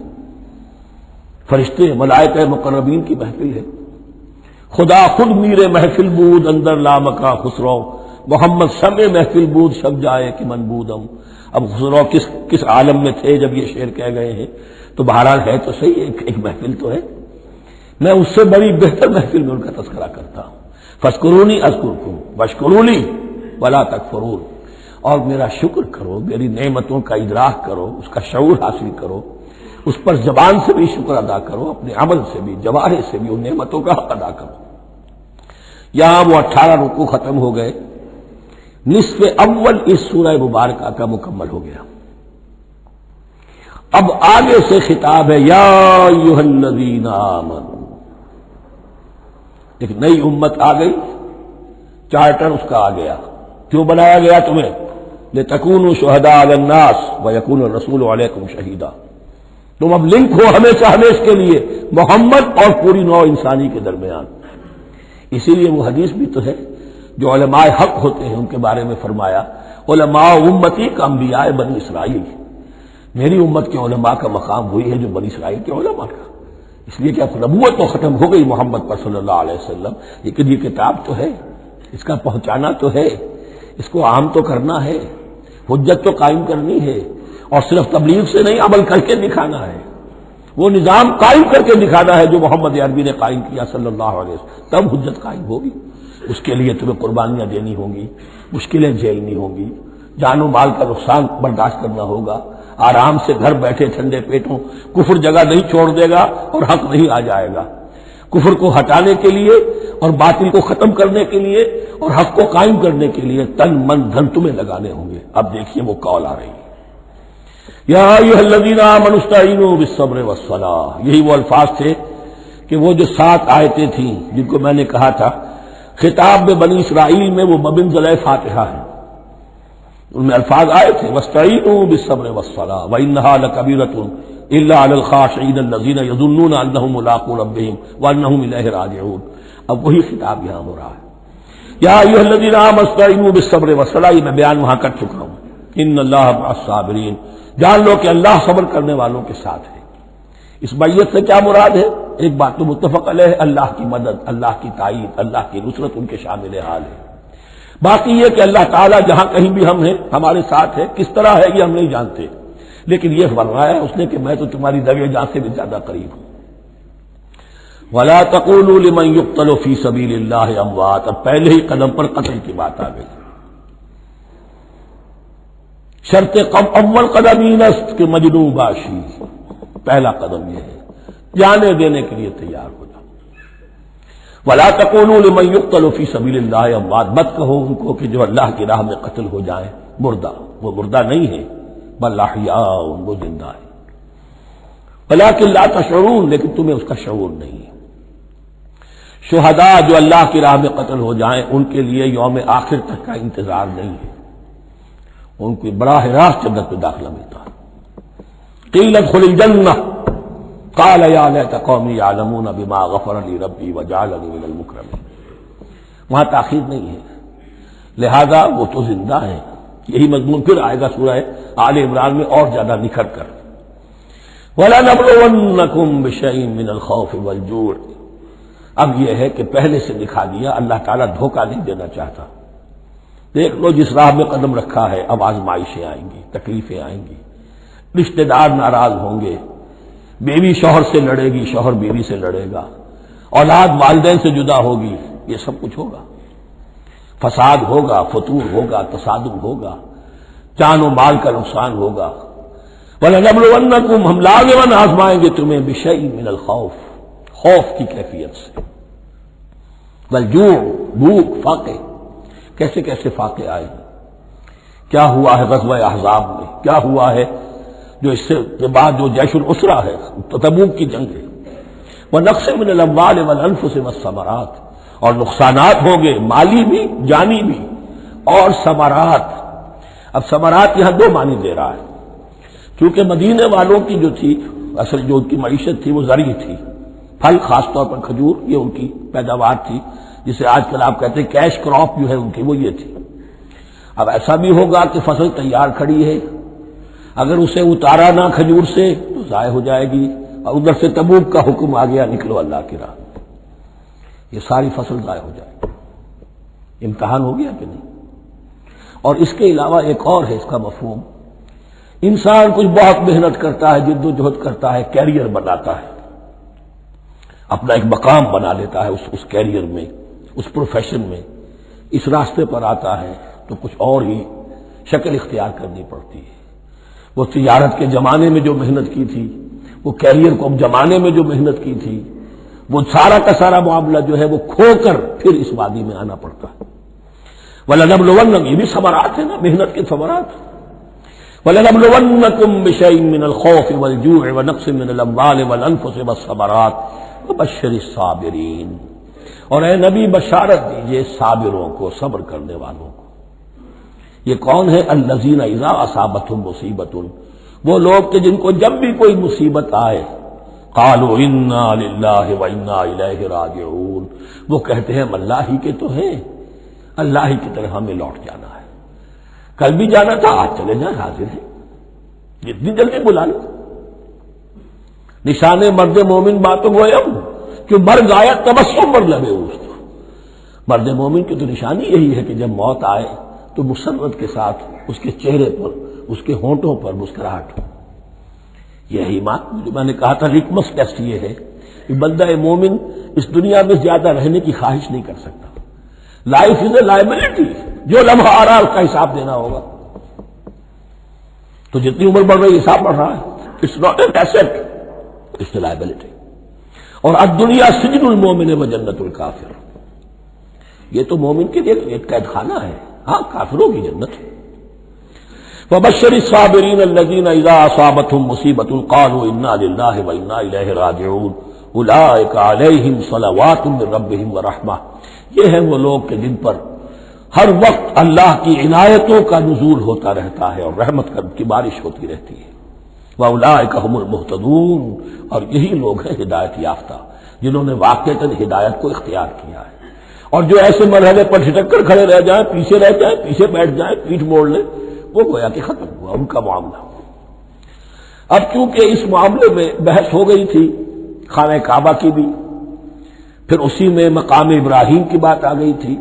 فرشتے ملائکہ مقربین کی محفل ہے۔ خدا خود میرے محفل بود اندر لامکا خسرو، محمد شمع محفل بود شب جائے کہ من بودم۔ اب خسرو کس عالم میں تھے جب یہ شعر کہہ گئے ہیں؟ تو بہرحال ہے تو صحیح، ایک محفل تو ہے، میں اس سے بڑی بہتر محفل میں ان کا تذکرہ کرتا ہوں۔ فاذکرونی اذکرکم واشکروا لی ولا تکفرون، اور میرا شکر کرو، میری نعمتوں کا ادراک کرو، اس کا شعور حاصل کرو، اس پر زبان سے بھی شکر ادا کرو، اپنے عمل سے بھی، جوارح سے بھی ان نعمتوں کا حق ادا کرو۔ یہاں وہ 18 رکوع ختم ہو گئے، نصف اول اس سورہ مبارکہ کا مکمل ہو گیا۔ اب آگے سے خطاب ہے، یا ایھا الذین آمنوا، ایک نئی امت آ گئی، چارٹر اس کا آ گیا۔ کیوں بنایا گیا تمہیں؟ لتکونوا شہداء علی الناس ویکون الرسول علیکم شہیدا، تم اب لنک ہو ہمیشہ ہمیش کے لیے محمد اور پوری نوع انسانی کے درمیان۔ اسی لیے وہ حدیث بھی تو ہے، جو علماء حق ہوتے ہیں ان کے بارے میں فرمایا علماء امتی کا انبیاء بنی اسرائیل، میری امت کے علماء کا مقام وہی ہے جو بنی اسرائیل کے علماء کا، اس لیے کہ اب نبوت تو ختم ہو گئی محمد پر صلی اللہ علیہ وسلم، لیکن یہ کتاب تو ہے، اس کا پہنچانا تو ہے، اس کو عام تو کرنا ہے، حجت تو قائم کرنی ہے، اور صرف تبلیغ سے نہیں عمل کر کے دکھانا ہے، وہ نظام قائم کر کے دکھانا ہے جو محمد عربی نے قائم کیا صلی اللہ علیہ وسلم، تب حجت قائم ہوگی۔ اس کے لیے تمہیں قربانیاں دینی ہوں گی، مشکلیں جھیلنی ہوں گی، جان و مال کا نقصان برداشت کرنا ہوگا، آرام سے گھر بیٹھے ٹھنڈے پیٹوں کفر جگہ نہیں چھوڑ دے گا اور حق نہیں آ جائے گا، کفر کو ہٹانے کے لیے اور باطل کو ختم کرنے کے لیے اور حق کو قائم کرنے کے لیے تن من دھن تمہیں لگانے ہوں گے۔ اب دیکھیے وہ قول آ رہی ہے، یا ایھا الذین آمنوا استعینوا بالصبر والصلاۃ، یہی وہ الفاظ تھے کہ وہ جو 7 آیتیں تھیں جن کو میں نے کہا تھا خطاب میں بنی اسرائیل میں وہ بمنزلہ فاتحہ ہیں، ان میں الفاظ آئے تھے واستعینوا بالصبر والصلاۃ وانھا لکبیرۃ الا علی الخاشعین الذین یظنون انہم ملاقو ربہم وانہم الیہ راجعون۔ اب وہی خطاب یہاں ہو رہا ہے، یا ایھا الذین آمنوا استعینوا بالصبر والصلاۃ، یہ میں بیان وہاں کر چکا ہوں، ان اللہ مع الصابرین، جان لو کہ اللہ صبر کرنے والوں کے ساتھ ہے۔ اس بیعت سے کیا مراد ہے؟ ایک بات تو متفق علیہ ہے، اللہ کی مدد، اللہ کی تائید، اللہ کی نصرت ان کے شامل حال ہے، باقی یہ کہ اللہ تعالیٰ جہاں کہیں بھی ہم ہیں ہمارے ساتھ ہے، کس طرح ہے یہ ہم نہیں جانتے، لیکن یہ فرمایا اس نے کہ میں تو تمہاری دوے جان سے بھی زیادہ قریب ہوں۔ وَلَا تَقُولُوا لِمَن يُقْتَلُ فِي سَبِيلِ اللَّهِ أَمْوَاتٌ، اب پہلے ہی قدم پر قتل کی بات آ گئی، شرط اول قدم ہی نست کہ مجنوں باشی، پہلا قدم یہ ہے جانے دینے کے لیے تیار ہو جاؤ۔ وَلَا تَقُولُوا لِمَن يُقْتَلُ فِي سَبِيلِ اللَّهِ أَمْوَاتٌ، مت کہو ان کو کہ جو اللہ کی راہ میں قتل ہو جائیں مردہ، وہ مردہ نہیں ہے، بل احیاء، وہ زندہ ہے، ولیکن لا تشعرون، لیکن تمہیں اس کا شعور نہیں ہے۔ شہداء جو اللہ کی راہ میں قتل ہو جائیں ان کے لیے یوم آخر تک کا انتظار نہیں ہے، ان کو براہ راست جنت میں داخلہ ملتا ہے۔ قیل ادخل الجنہ قال یا لیت قومی یعلمون بما غفر لی ربی وجعلنی من المکرمین، وہاں تاخیر نہیں ہے، لہذا وہ تو زندہ ہے۔ یہی مضمون پھر آئے گا سورہ آل عمران میں اور زیادہ نکھر کر، وَلَنَبْلُوَنَّكُمْ بِشَيْءٍ مِّنَ الْخَوْفِ وَالْجُوعِ، اب یہ ہے کہ پہلے سے دکھا دیا، اللہ تعالیٰ دھوکہ نہیں دینا چاہتا۔ دیکھ لو جس راہ میں قدم رکھا ہے اب آزمائشیں آئیں گی، تکلیفیں آئیں گی، رشتہ دار ناراض ہوں گے، بیوی شوہر سے لڑے گی، شوہر بیوی سے لڑے گا، اولاد والدین سے جدا ہوگی، یہ سب کچھ ہوگا، فساد ہوگا، فتور ہوگا، تصادم ہوگا، جان و مال کا نقصان ہوگا۔ وَلَنَبْلُوَنَّكُمْ، ہم لازماً آزمائیں گے تمہیں بِشَيْءٍ مِّنَ الْخَوْفِ، خوف کی کیفیت سے، والجوع، بھوک، فاقے، کیسے کیسے فاقے آئے، کیا ہوا ہے غزوہ احزاب میں، کیا ہوا ہے جو اس سے کے بعد جو جیش العسرہ ہے، تبوک کی جنگ ہے، وَنَقْصٍ مِّنَ الْأَمْوَالِ وَالْأَنفُسِ وَالثَّمَرَاتِ، اور نقصانات ہوں گے مالی بھی جانی بھی، اور ثمرات۔ اب ثمرات یہاں دو معنی دے رہا ہے، کیونکہ مدینے والوں کی جو تھی اصل جو ان کی معیشت تھی وہ زرعی تھی، پھل، خاص طور پر کھجور، یہ ان کی پیداوار تھی، جسے آج کل آپ کہتے ہیں کیش کراپ جو ہے ان کی، وہ یہ تھی۔ اب ایسا بھی ہوگا کہ فصل تیار کھڑی ہے، اگر اسے اتارا نہ کھجور سے تو ضائع ہو جائے گی، اور ادھر سے تبوک کا حکم آ گیا نکلو اللہ کی راہ، یہ ساری فصل ضائع ہو جائے گی۔ امتحان ہو گیا کہ نہیں؟ اور اس کے علاوہ ایک اور ہے اس کا مفہوم، انسان کچھ بہت محنت کرتا ہے، جد و جہد کرتا ہے، کیریئر بناتا ہے، اپنا ایک مقام بنا لیتا ہے اس کیریئر میں، اس پروفیشن میں، اس راستے پر آتا ہے تو کچھ اور ہی شکل اختیار کرنی پڑتی ہے۔ وہ تجارت کے زمانے میں جو محنت کی تھی، وہ کیریئر کو جمانے میں جو محنت کی تھی، وہ سارا کا سارا معاملہ جو ہے وہ کھو کر پھر اس وادی میں آنا پڑتا ہے۔ وَلَنَبْلُوَنَّكُمْ، یہ بھی ثمرات ہیں نا، محنت کے ثمرات۔ وَلَنَبْلُوَنَّكُمْ بِشَيْءٍ مِّنَ الْخَوْفِ وَالْجُوعِ وَنَقْصٍ مِّنَ الْأَمْوَالِ وَالْأَنفُسِ وَالثَّمَرَاتِ وَبَشِّرِ الصَّابِرِينَ، اور اے نبی بشارت دیجئے صابروں کو، صبر کرنے والوں کو۔ یہ کون ہے؟ الذین اذا اصابتهم مصیبۃ، وہ لوگ کہ جن کو جب بھی کوئی مصیبت آئے قالوا انا للہ وانا الیہ راجعون، وہ کہتے ہیں ہم اللہ ہی کے تو ہیں، اللہ ہی کی طرف ہمیں لوٹ جانا ہے. کل بھی جانا تھا، آج چلے جائیں، حاضر ہے، جتنی جلدی بلا لو. نشان مرد مومن باتوں گویم کہ مرگ آیا تبسم مر لبے اس. مرد مومن کی تو نشانی یہی ہے کہ جب موت آئے تو مسرت کے ساتھ اس کے چہرے پر، اس کے ہونٹوں پر مسکراہٹ ہو. یہی ایمان جو میں نے کہا تھا، لٹمس ٹیسٹ یہ ہے کہ بندہ مومن اس دنیا میں زیادہ رہنے کی خواہش نہیں کر سکتا. لائف از اے لائبلٹی، جو لمحہ آ رہا ہے اس کا حساب دینا ہوگا. تو جتنی عمر بڑھ رہی حساب بڑھ رہا ہے. It's not an asset, it's a liability. اور الدنیا سجن المومن و جنت الکافر، یہ تو مومن کے لیے ایک قید خانہ ہے، ہاں کافروں کی جنت ہے. وبشر الصابرین الذین اذا اصابتهم مصیبۃ قالوا انا للہ وانا الیہ راجعون اولئک علیہم صلوات من ربہم ورحمہ. یہ ہیں وہ لوگ کہ جن پر ہر وقت اللہ کی عنایتوں کا نزول ہوتا رہتا ہے اور رحمت کی بارش ہوتی رہتی ہے. واولئک هم المہتدون، اور یہی لوگ ہیں ہدایت یافتہ جنہوں نے واقعتاً ہدایت کو اختیار کیا ہے. اور جو ایسے مرحلے پر چھٹک کر کھڑے رہ جائیں، پیچھے رہ جائیں، پیچھے بیٹھ جائیں، پیٹھ موڑ لیں، وہ گویا کہ ختم ہوا ان کا معاملہ. اب چونکہ اس معاملے میں بحث ہو گئی تھی خانہ کعبہ کی بھی، پھر اسی میں مقام ابراہیم کی بات آ گئی تھی،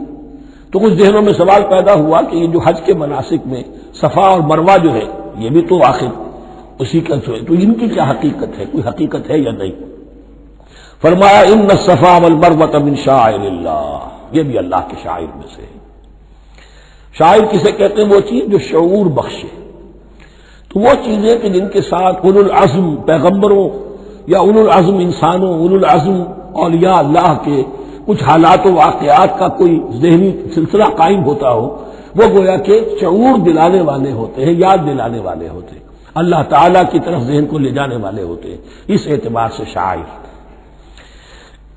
تو کچھ ذہنوں میں سوال پیدا ہوا کہ یہ جو حج کے مناسک میں صفا اور مروہ جو ہے، یہ بھی تو آخر اسی کا تو ان کی کیا حقیقت ہے، کوئی حقیقت ہے یا نہیں. فرمایا ان الصفا والمروہ من شعائر اللہ، یہ بھی اللہ کے شاعر میں سے ہے. شاعر کسے کہتے ہیں؟ وہ چیز جو شعور بخشے. تو وہ چیزیں کہ جن کے ساتھ اولو العزم پیغمبروں یا اولو العزم انسانوں، اولو العزم اولیاء اللہ کے کچھ حالات و واقعات کا کوئی ذہنی سلسلہ قائم ہوتا ہو، وہ گویا کہ شعور دلانے والے ہوتے ہیں، یاد دلانے والے ہوتے ہیں، اللہ تعالیٰ کی طرف ذہن کو لے جانے والے ہوتے ہیں. اس اعتبار سے شاعر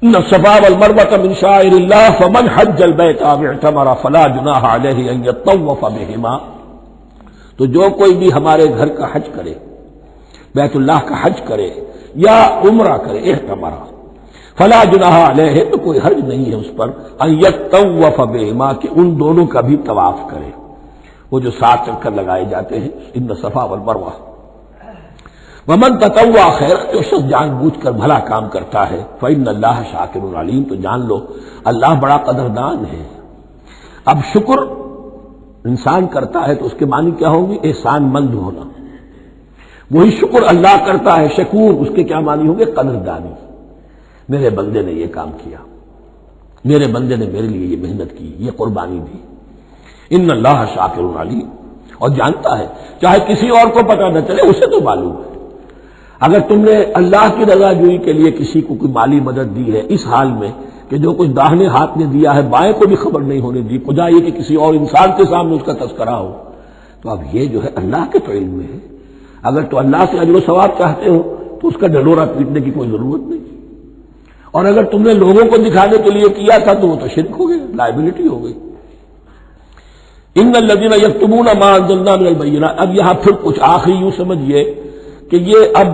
ان الصفا والمروہ من شعائر اللہ فمن حج البیت او اعتمر فلا جناح علیہ ان یطوف بہما. تو جو کوئی بھی ہمارے گھر کا حج کرے، بیت اللہ کا حج کرے یا عمرہ کرے، اعتمر، فلا جناح علیہ، تو کوئی حرج نہیں ہے اس پر، ان یطوف بہما، کہ ان دونوں کا بھی طواف کرے. وہ جو 7 چکر لگائے جاتے ہیں، ان الصفا والمروہ. ومن تطوع خیر، جو شخص جان بوجھ کر بھلا کام کرتا ہے، فإن اللہ شاکر علیم، تو جان لو اللہ بڑا قدردان ہے. اب شکر انسان کرتا ہے تو اس کے معنی کیا ہوں گے؟ احسان مند ہونا. وہی شکر اللہ کرتا ہے شکور، اس کے کیا معنی ہوں گے؟ قدردانی. میرے بندے نے یہ کام کیا، میرے بندے نے میرے لیے یہ محنت کی، یہ قربانی دی. ان اللہ شاکر علیم، اور جانتا ہے، چاہے کسی اور کو پتہ نہ چلے، اسے تو معلوم ہے. اگر تم نے اللہ کی رضا جوئی کے لیے کسی کو کوئی مالی مدد دی ہے اس حال میں کہ جو کچھ داہنے ہاتھ نے دیا ہے بائیں کو بھی خبر نہیں ہونے دی، خدا یہ کہ کسی اور انسان کے سامنے اس کا تذکرہ ہو، تو اب یہ جو ہے اللہ کے تو علم میں ہے. اگر تو اللہ سے اجر و ثواب چاہتے ہو تو اس کا ڈنڈورا پیٹنے کی کوئی ضرورت نہیں. اور اگر تم نے لوگوں کو دکھانے کے لیے کیا تھا تو وہ تو شرک ہو گئی، لائبلٹی ہو گئی. ان الذین یکتمون ما انزلنا من البینات. اب یہاں پھر کچھ آخری یوں سمجھیے کہ یہ اب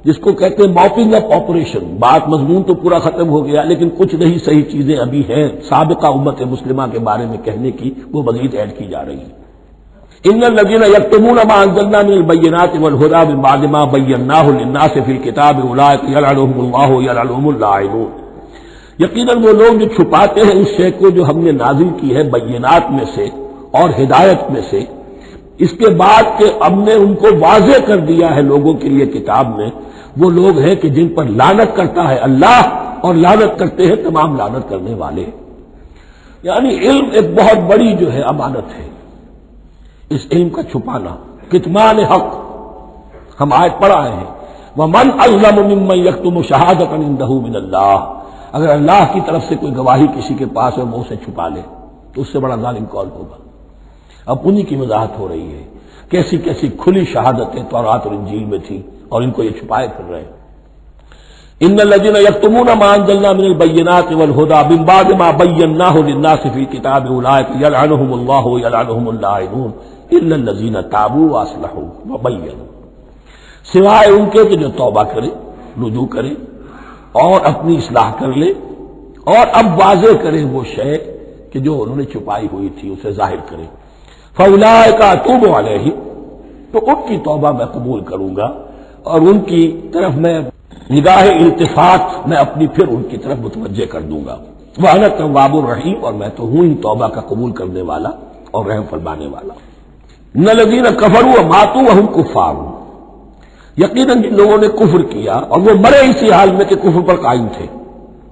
جس کو کہتے ہیں موپنگ اپ آپریشن، بات مضمون تو پورا ختم ہو گیا لیکن کچھ نہیں صحیح چیزیں ابھی ہیں سابقہ امت مسلمہ کے بارے میں کہنے کی، وہ مزید ایڈ کی جا رہی ہیں. ان الذین یکتمون ما انزلنا من البینات والہدی من بعد ما بیناہ للناس فی الکتاب اولئک یلعنهم اللہ یلعنهم اللاعنون. یقیناً وہ لوگ جو چھپاتے ہیں اس شے کو جو ہم نے نازل کی ہے بینات میں سے اور ہدایت میں سے، اس کے بعد کہ ہم نے ان کو واضح کر دیا ہے لوگوں کے لیے کتاب میں، وہ لوگ ہیں کہ جن پر لعنت کرتا ہے اللہ اور لعنت کرتے ہیں تمام لعنت کرنے والے. یعنی علم ایک بہت بڑی جو ہے امانت ہے، اس علم کا چھپانا. کتمان حق ہم آیت پڑھ آئے ہیں، وَمَنْ أَظْلَمُ مِمَّنْ يَكْتُمُ شَهَادَةً عِندَهُ مِنَ اللَّهِ. اگر اللہ کی طرف سے کوئی گواہی کسی کے پاس ہے وہ اسے چھپا لے تو اس سے بڑا ظالم کون ہوگا. اب انہی کی وضاحت ہو رہی ہے، کیسی کیسی کھلی شہادتیں تورات اور انجیل میں تھی اور ان کو یہ چھپائے پھر رہے ہیں. ان الذین یکتمون ما انزلنا من البینات والہدی من بعد ما بیناہ للناس فی الکتاب اولئک یلعنهم اللہ یلعنهم اللاعنون الا الذین تابوا واصلحوا وبینوا. سوائے ان کے کہ جو توبہ کرے، رجوع کرے اور اپنی اصلاح کر لے اور اب واضح کرے وہ شے کہ جو انہوں نے چھپائی ہوئی تھی اسے ظاہر کریں. فَأُولَٰئِکَ أَتُوبُ عَلَیْہِمْ، تو ان کی توبہ میں قبول کروں گا اور ان کی طرف میں نگاہ التفات میں اپنی پھر ان کی طرف متوجہ کر دوں گا. وَأَنَا التَّوَّابُ الرَّحِيمُ، اور میں تو ہوں ان توبہ کا قبول کرنے والا اور رحم فرمانے والا. إِنَّ الَّذِينَ كَفَرُوا وَمَاتُوا وَهُمْ كُفَّارٌ، یقیناً جن لوگوں نے کفر کیا اور وہ مرے اسی حال میں کہ کفر پر قائم تھے،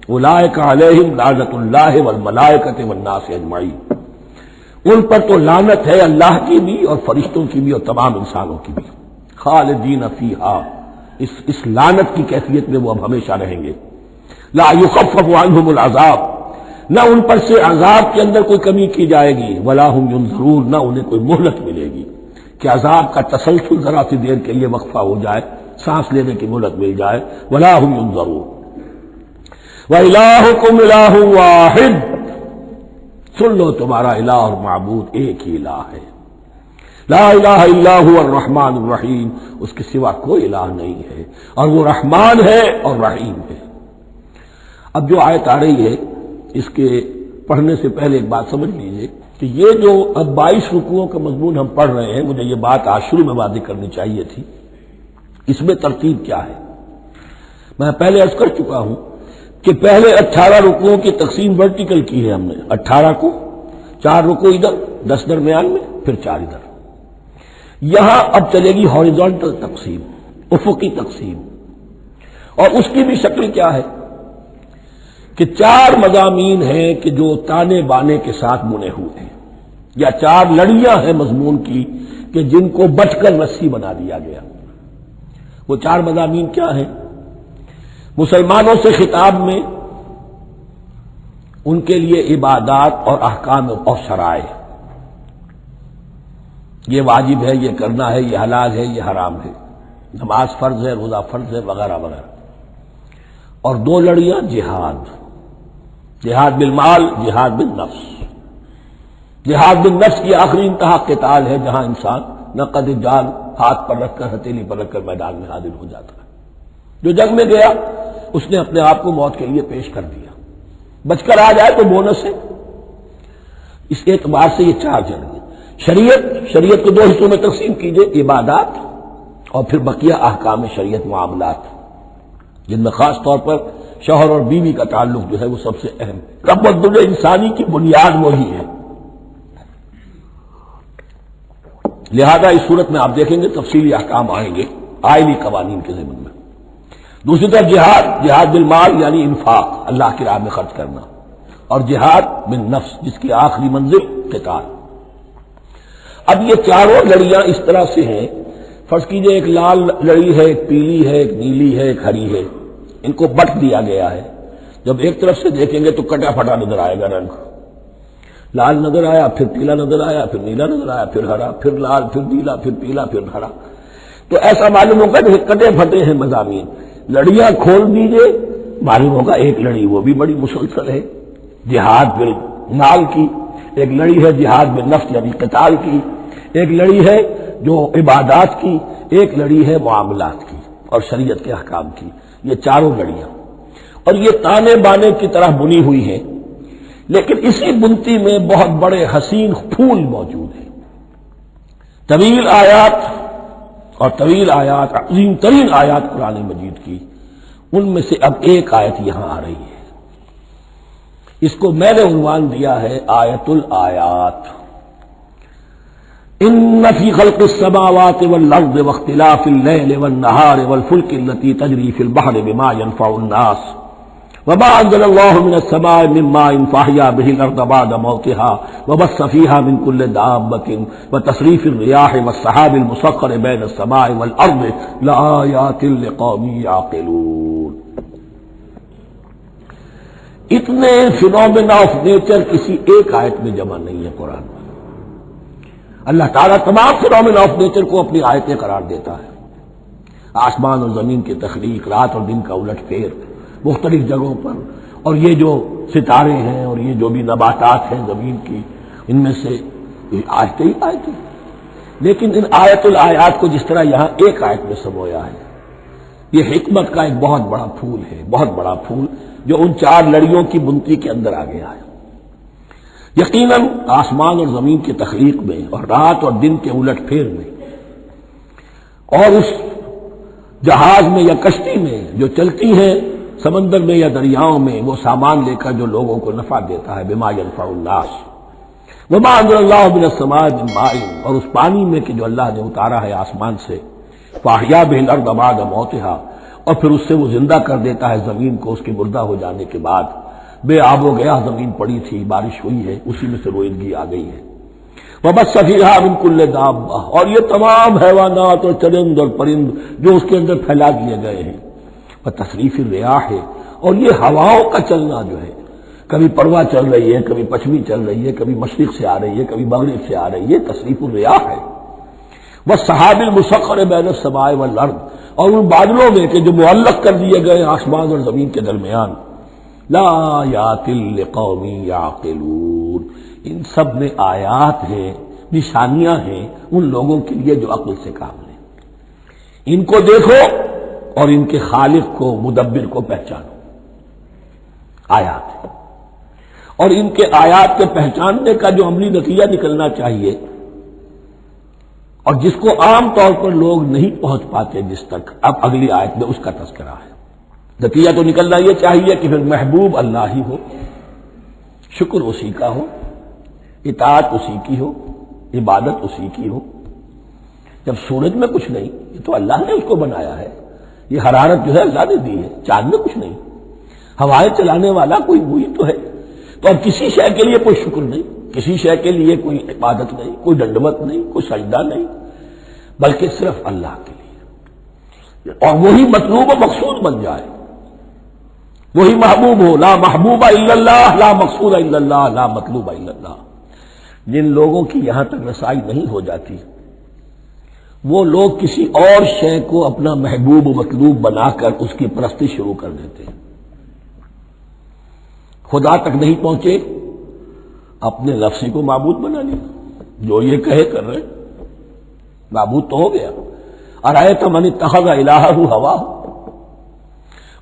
اولئک علیہم لعنۃ اللہ والملائکۃ والناس اجمعین، ان پر تو لعنت ہے اللہ کی بھی اور فرشتوں کی بھی اور تمام انسانوں کی بھی. خالدین فیہا، اس لعنت کی کیفیت میں وہ اب ہمیشہ رہیں گے. لا یخفف عنہم العذاب، نہ ان پر سے عذاب کے اندر کوئی کمی کی جائے گی. ولا هم ینظرون، نہ انہیں کوئی مہلت ملے گی کہ عذاب کا تسلسل ذرا سی دیر کے لیے وقفہ ہو جائے، سانس لینے کی مہلت مل جائے. ولا هم ینظرون. وَإِلَٰهُكُمْ إِلَٰهٌ وَاحِدٌ، سن لو تمہارا الہ اور معبود ایک ہی الہ ہے. لا الہ الا هو الرحمن الرحیم، اس کے سوا کوئی الہ نہیں ہے اور وہ رحمان ہے اور رحیم ہے. اب جو آیت آ رہی ہے اس کے پڑھنے سے پہلے ایک بات سمجھ لیجئے کہ یہ جو اب 22 رکوعوں کا مضمون ہم پڑھ رہے ہیں، مجھے یہ بات آج شروع میں واضح کرنی چاہیے تھی. اس میں ترتیب کیا ہے؟ میں پہلے عرض کر چکا ہوں کہ پہلے 18 رکوعوں کی تقسیم ورٹیکل کی ہے ہم نے. 18 کو 4 رکوع ادھر، 10 درمیان میں، پھر 4 ادھر. یہاں اب چلے گی ہاریزونٹل تقسیم، افقی تقسیم. اور اس کی بھی شکل کیا ہے کہ 4 مضامین ہیں کہ جو تانے بانے کے ساتھ بنے ہوئے ہیں، یا 4 لڑیاں ہیں مضمون کی کہ جن کو بٹ کر رسی بنا دیا گیا. وہ 4 مضامین کیا ہیں؟ مسلمانوں سے خطاب میں ان کے لیے عبادات اور احکام اور شرائع، یہ واجب ہے، یہ کرنا ہے، یہ حلال ہے، یہ حرام ہے، نماز فرض ہے، روزہ فرض ہے، وغیرہ وغیرہ. اور 2 لڑیاں جہاد، جہاد بالمال، جہاد بالنفس. جہاد بالنفس کی آخری انتہا قتال ہے، جہاں انسان نقد جال ہاتھ پر رکھ کر، ہتھیلی پر رکھ کر میدان میں حاضر ہو جاتا ہے. جو جنگ میں گیا اس نے اپنے آپ کو موت کے لیے پیش کر دیا، بچ کر آ جائے تو بونس ہے. اس اعتبار سے یہ 4 جنگ ہیں. شریعت کو 2 حصوں میں تقسیم کیجئے، عبادات اور پھر بقیہ احکام شریعت، معاملات، جن میں خاص طور پر شوہر اور بیوی کا تعلق جو ہے وہ سب سے اہم ہے. تمدن انسانی کی بنیاد وہی ہے. لہذا اس صورت میں آپ دیکھیں گے تفصیلی احکام آئیں گے آئلی قوانین کے ضمن میں. دوسری طرف جہاد بالمال یعنی انفاق، اللہ کی راہ میں خرچ کرنا، اور جہاد بالنفس جس کی آخری منزل قتال. اب یہ 4 لڑیاں اس طرح سے ہیں، فرض کیجئے ایک لال لڑی ہے، ایک پیلی ہے، ایک نیلی ہے، ایک ہری ہے. ان کو بٹ دیا گیا ہے. جب ایک طرف سے دیکھیں گے تو کٹا پھٹا نظر آئے گا رنگ. لال نظر آیا، پھر پیلا نظر آیا، پھر نیلا نظر آیا، پھر ہرا، پھر لال، پھر نیلا، پھر پیلا، پھر ہرا. تو ایسا معلوم ہوگا کہ کٹے پھٹے ہیں مضامین. لڑیاں کھول دیجئے، معلوم ہوگا ایک لڑی وہ بھی بڑی مسلسل ہے، جہاد بالمال کی. ایک لڑی ہے جہاد بالنفس یعنی قتال کی. ایک لڑی ہے جو عبادات کی. ایک لڑی ہے معاملات کی اور شریعت کے احکام کی. یہ 4 لڑیاں، اور یہ تانے بانے کی طرح بنی ہوئی ہیں. لیکن اسی بنتی میں بہت بڑے حسین پھول موجود ہیں. طویل آیات اور طویل آیات، عظیم ترین آیات قرآن مجید کی، ان میں سے اب ایک آیت یہاں آ رہی ہے. اس کو میں نے عنوان دیا ہے آیت الآیات. ان فی خلق السماوات والارض واختلاف اللیل والنہار والفلک التي تجری فی البحر بما ينفع الناس وما انزل الله من السماء من ماء فاحيا به الارض بعد موتها وبث فيها من كل دابة وتصريف الرياح والسحاب المسخر بين السماء والارض لآيات لقوم يعقلون. اتنے فینومینا آف نیچر کسی ایک آیت میں جمع نہیں ہے قرآن میں. اللہ تعالیٰ تمام فینومینا آف نیچر کو اپنی آیتیں قرار دیتا ہے. آسمان اور زمین کی تخلیق، رات اور دن کا الٹ پھیر مختلف جگہوں پر، اور یہ جو ستارے ہیں اور یہ جو بھی نباتات ہیں زمین کی، ان میں سے آیتیں ہی آیتیں. لیکن ان آیت الآیات کو جس طرح یہاں ایک آیت میں سمویا ہے، یہ حکمت کا ایک بہت بڑا پھول ہے، بہت بڑا پھول جو ان 4 لڑیوں کی بنتی کے اندر آ گیا ہے. یقیناً آسمان اور زمین کی تخلیق میں اور رات اور دن کے الٹ پھیر میں اور اس جہاز میں یا کشتی میں جو چلتی ہیں سمندر میں یا دریاؤں میں وہ سامان لے کر جو لوگوں کو نفع دیتا ہے، بما ينفع الناس، وما انزل اللہ من السماء من ماء، اور اس پانی میں کہ جو اللہ نے اتارا ہے آسمان سے، فاحیا به الارض بعد موتها، اور پھر اس سے وہ زندہ کر دیتا ہے زمین کو اس کے مردہ ہو جانے کے بعد۔ بے آب و گیا زمین پڑی تھی، بارش ہوئی ہے، اسی میں سے روئندگی آ گئی ہے۔ وبث فیہا من کل دابہ، اور یہ تمام حیوانات اور چرند اور پرند جو اس کے اندر پھیلا دیے گئے ہیں۔ وتصریف الریاح ہے، اور یہ ہواؤں کا چلنا جو ہے، کبھی پروا چل رہی ہے، کبھی پچھمی چل رہی ہے، کبھی مشرق سے آ رہی ہے، کبھی مغرب سے آ رہی ہے، تصریف الریاح ہے۔ والسحاب المسخر بین السماء والارض، اور ان بادلوں میں کہ جو معلق کر دیے گئے آسمان اور زمین کے درمیان۔ لآیات لقوم یعقلون، ان سب میں آیات ہیں، نشانیاں ہیں ان لوگوں کے لیے جو عقل سے کام لیں۔ ان کو دیکھو اور ان کے خالق کو، مدبر کو پہچانو۔ آیات ہے، اور ان کے آیات کے پہچاننے کا جو عملی نتیجہ نکلنا چاہیے، اور جس کو عام طور پر لوگ نہیں پہنچ پاتے جس تک، اب اگلی آیت میں اس کا تذکرہ ہے۔ نتیجہ تو نکلنا یہ چاہیے کہ پھر محبوب اللہ ہی ہو، شکر اسی کا ہو، اطاعت اسی کی ہو، عبادت اسی کی ہو۔ جب سورج میں کچھ نہیں، یہ تو اللہ نے اس کو بنایا ہے، یہ حرارت جو ہے اللہ نے دی ہے، چاند میں کچھ نہیں، ہوائیں چلانے والا کوئی وہی تو ہے۔ تو اب کسی شے کے لیے کوئی شکر نہیں، کسی شے کے لیے کوئی عبادت نہیں، کوئی ڈنڈمت نہیں، کوئی سجدہ نہیں، بلکہ صرف اللہ کے لیے، اور وہی مطلوب و مقصود بن جائے، وہی محبوب ہو۔ لا محبوب الا اللہ، لا مقصود الا اللہ، لا مطلوب الا اللہ۔ جن لوگوں کی یہاں تک رسائی نہیں ہو جاتی، وہ لوگ کسی اور شے کو اپنا محبوب و مطلوب بنا کر اس کی پرستی شروع کر دیتے ہیں۔ خدا تک نہیں پہنچے، اپنے نفس کو معبود بنا لیا، جو یہ کہے کر رہے، معبود تو ہو گیا۔ ارأیت من اتخذ الہہ ہواہ،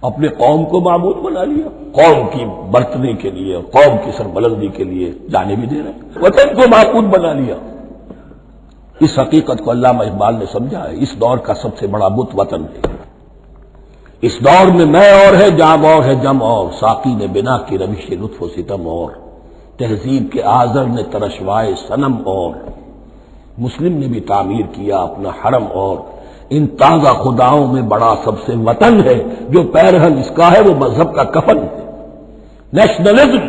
اپنے قوم کو معبود بنا لیا، قوم کی برتری کے لیے، قوم کی سربلندی کے لیے جانے بھی دے رہے، وطن کو معبود بنا لیا۔ اس حقیقت کو علامہ اقبال نے سمجھا ہے، اس دور کا سب سے بڑا بت وطن ہے۔ اس دور میں میں اور ہے، جام اور ہے، جم اور، ساقی نے بنا کی روش لطف و ستم اور، تہذیب کے آذر نے ترشوائے صنم اور، مسلم نے بھی تعمیر کیا اپنا حرم اور، ان تازہ خداؤں میں بڑا سب سے وطن ہے، جو پیرہن اس کا ہے وہ مذہب کا کفن ہے۔ نیشنلزم،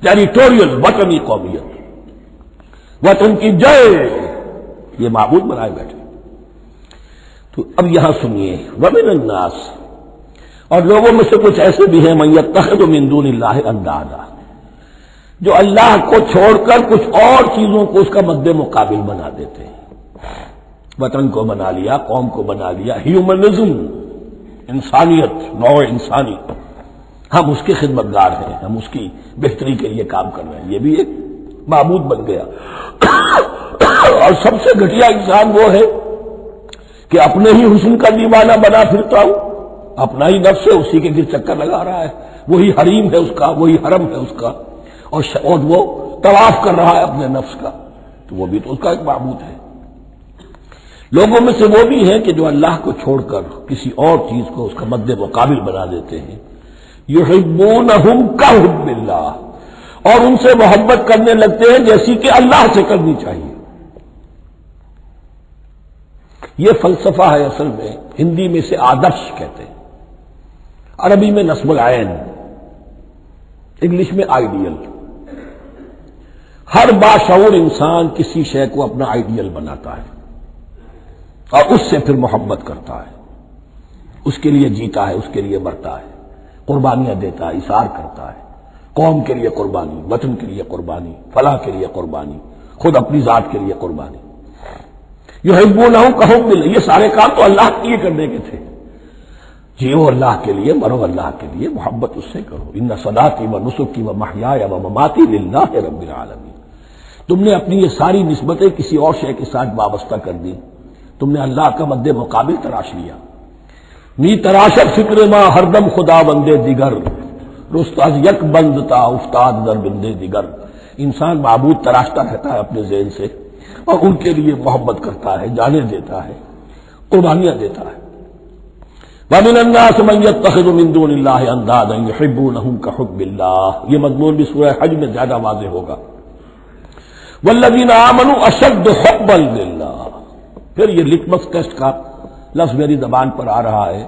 ٹیریٹوریل، وطنی قومیت، وطن کی جے، یہ معبود بنائے بیٹھے۔ تو اب یہاں سنیے، ومن الناس، اور لوگوں میں سے کچھ ایسے بھی ہیں، من یتخذ من دون اللہ اندادا، جو اللہ کو چھوڑ کر کچھ اور چیزوں کو اس کا مد مقابل بنا دیتے ہیں۔ وطن کو بنا لیا، قوم کو بنا لیا، ہیومنزم، انسانیت، نوع انسانی، ہم اس کے خدمتگار ہیں، ہم اس کی بہتری کے لیے کام کر رہے ہیں، یہ بھی ایک معبود بن گیا۔ اور سب سے گھٹیا انسان وہ ہے کہ اپنے ہی حسن کا دیوانہ بنا پھرتا ہوں، اپنا ہی نفس ہے، اسی کے گر چکر لگا رہا ہے، وہی حریم ہے اس کا، وہی حرم ہے اس کا، اور وہ طواف کر رہا ہے اپنے نفس کا، تو وہ بھی تو اس کا ایک معبود ہے۔ لوگوں میں سے وہ بھی ہیں کہ جو اللہ کو چھوڑ کر کسی اور چیز کو اس کا مد مقابل بنا دیتے ہیں۔ یحبونہم کحب اللہ، اور ان سے محبت کرنے لگتے ہیں جیسی کہ اللہ سے کرنی چاہیے۔ یہ فلسفہ ہے اصل میں، ہندی میں سے آدرش کہتے ہیں، عربی میں نصب العین، انگلش میں آئیڈیل۔ ہر باشعور انسان کسی شے کو اپنا آئیڈیل بناتا ہے اور اس سے پھر محبت کرتا ہے، اس کے لیے جیتا ہے، اس کے لیے مرتا ہے، قربانیاں دیتا ہے، اثار کرتا ہے، قوم کے لیے قربانی، وطن کے لیے قربانی، فلاح کے لیے قربانی، خود اپنی ذات کے لیے قربانی۔ یحبونہ کحب اللہ، یہ سارے کام تو اللہ کے لیے کرنے کے تھے، جیو اللہ کے لیے، مرو اللہ کے لیے، محبت اس سے کرو۔ ان صلاتی و نسکی و محیای و مماتی للہ رب العالمین۔ تم نے اپنی یہ ساری نسبتیں کسی اور شے کے ساتھ وابستہ کر دی، تم نے اللہ کا مد مقابل تراش لیا۔ می تراشت فکر ما ہر دم خدا بندے دیگر، رست از یک بند تا افتاد در بندے دیگر۔ انسان معبود تراشتا رہتا ہے اپنے ذہن سے اور ان کے لیے محبت کرتا ہے، جانیں دیتا ہے، قربانیاں دیتا ہے۔ وَمِنَ النَّاسِ مَن يَتَّخِذُ مِن دُونِ اللَّهِ أَندَادًا يُحِبُّونَهُم كَحُبِّ اللَّهِ، یہ مضمون بھی سورہ حج میں زیادہ واضح ہوگا۔ وَالَّذِينَ آمَنُوا أَشَدُّ حُبًّا لِلَّهِ، پھر یہ لٹمس ٹیسٹ کا لفظ میری زبان پر آ رہا ہے،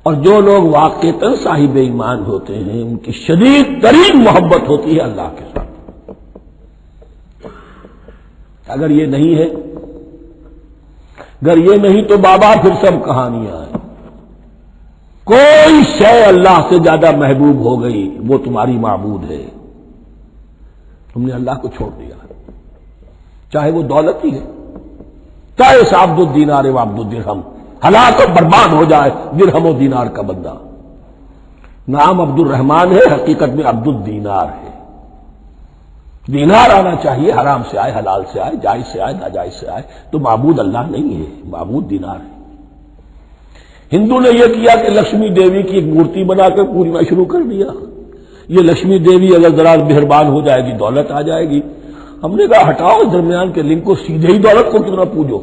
اور جو لوگ واقعتاً صاحب ایمان ہوتے ہیں ان کی شدید ترین محبت ہوتی ہے اللہ کے ساتھ۔ اگر یہ نہیں ہے، اگر یہ نہیں تو بابا پھر سب کہانیاں ہیں۔ کوئی شے اللہ سے زیادہ محبوب ہو گئی وہ تمہاری معبود ہے، تم نے اللہ کو چھوڑ دیا، چاہے وہ دولت ہی ہے، چاہے اس عبد الدینار و عبد الدرہم، ہلاک اور برباد ہو جائے درہم و دینار کا بندہ۔ نام عبد الرحمن ہے، حقیقت میں عبد الدینار ہے۔ دینار آنا چاہیے، حرام سے آئے، حلال سے آئے، جائز سے آئے، ناجائز سے آئے، تو معبود اللہ نہیں ہے، معبود دینار ہے۔ ہندو نے یہ کیا کہ لکشمی دیوی کی ایک مورتی بنا کر پوجنا شروع کر دیا، یہ لکشمی دیوی اگر ذرا مہربان ہو جائے گی دولت آ جائے گی۔ ہم نے کہا ہٹاؤ اس درمیان کے لنک کو، سیدھے ہی دولت کو کیوں نہ پوجو،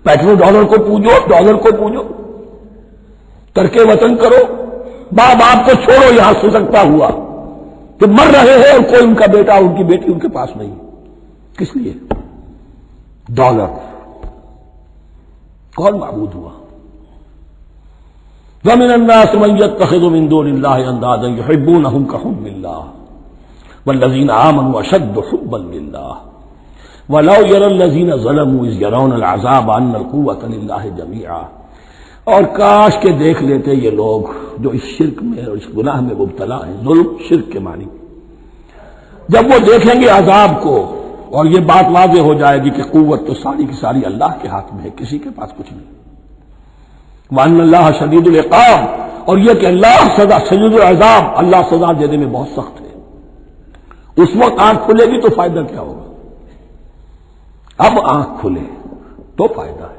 پیٹرو ڈالر کو پوجو، ڈالر کو پوجو، ترک وطن کرو، ماں باپ کو چھوڑو یہاں سے سکتا ہوا کہ مر رہے ہیں اور کوئی ان کا بیٹا ان کی بیٹی ان کے پاس نہیں، کس لیے؟ ڈالر۔ کون معبود ہوا؟ وَمِنَ النَّاسِ مَن يَتَّخِذُ مِن دُونِ اللَّهِ أَندَادًا يُحِبُّونَهُم كَحُبِّ اللَّهِ وَالَّذِينَ آمَنُوا أَشَدُّ حُبًّا لِلَّهِ وَلَوْ يَرَى الَّذِينَ ظَلَمُوا إِذْ يَرَوْنَ الْعَذَابَ أَنَّ الْقُوَّةَ لِلَّهِ جَمِيعًا، اور کاش کہ دیکھ لیتے یہ لوگ جو اس شرک میں اور اس گناہ میں مبتلا ہیں، ظلم شرک کے معنی، جب وہ دیکھیں گے عذاب کو اور یہ بات واضح ہو جائے گی کہ قوت تو ساری کی ساری اللہ کے ہاتھ میں ہے، کسی کے پاس کچھ نہیں۔ وَأَنَّ اللَّهَ شَدِيدُ الْعِقَابِ، اور یہ کہ اللہ سزا شدید العذاب، اللہ سزا دینے میں بہت سخت ہے۔ اس وقت آنکھ کھلے گی تو فائدہ کیا ہوگا؟ اب آنکھ کھلے تو فائدہ ہے۔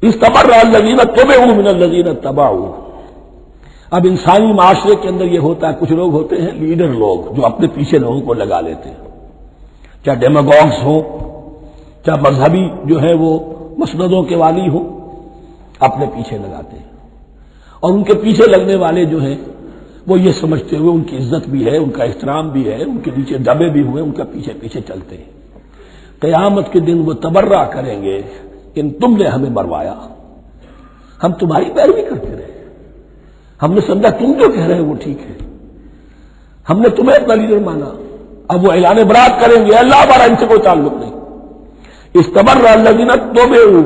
استبرأ الذین اتبعوا من الذین اتبعوا، اب انسانی معاشرے کے اندر یہ ہوتا ہے، کچھ لوگ ہوتے ہیں لیڈر لوگ جو اپنے پیچھے لوگوں کو لگا لیتے ہیں، چاہے ڈیماگوگس ہوں، چاہے مذہبی جو ہے وہ مسندوں کے والی ہوں، اپنے پیچھے لگاتے ہیں، اور ان کے پیچھے لگنے والے جو ہیں وہ یہ سمجھتے ہوئے ان کی عزت بھی ہے، ان کا احترام بھی ہے، ان کے نیچے دبے بھی ہوئے، ان کا پیچھے پیچھے چلتے ہیں۔ قیامت کے دن وہ تبرہ کریں گے کہ تم نے ہمیں مروایا، ہم تمہاری پیروی کرتے رہے، ہم نے سمجھا تم جو کہہ رہے ہیں وہ ٹھیک ہے، ہم نے تمہیں اپنا لیڈر مانا۔ اب وہ اعلان برات کریں گے، اللہ ہمارا ان سے کوئی تعلق نہیں۔ استبرأ الذین اتبعوا،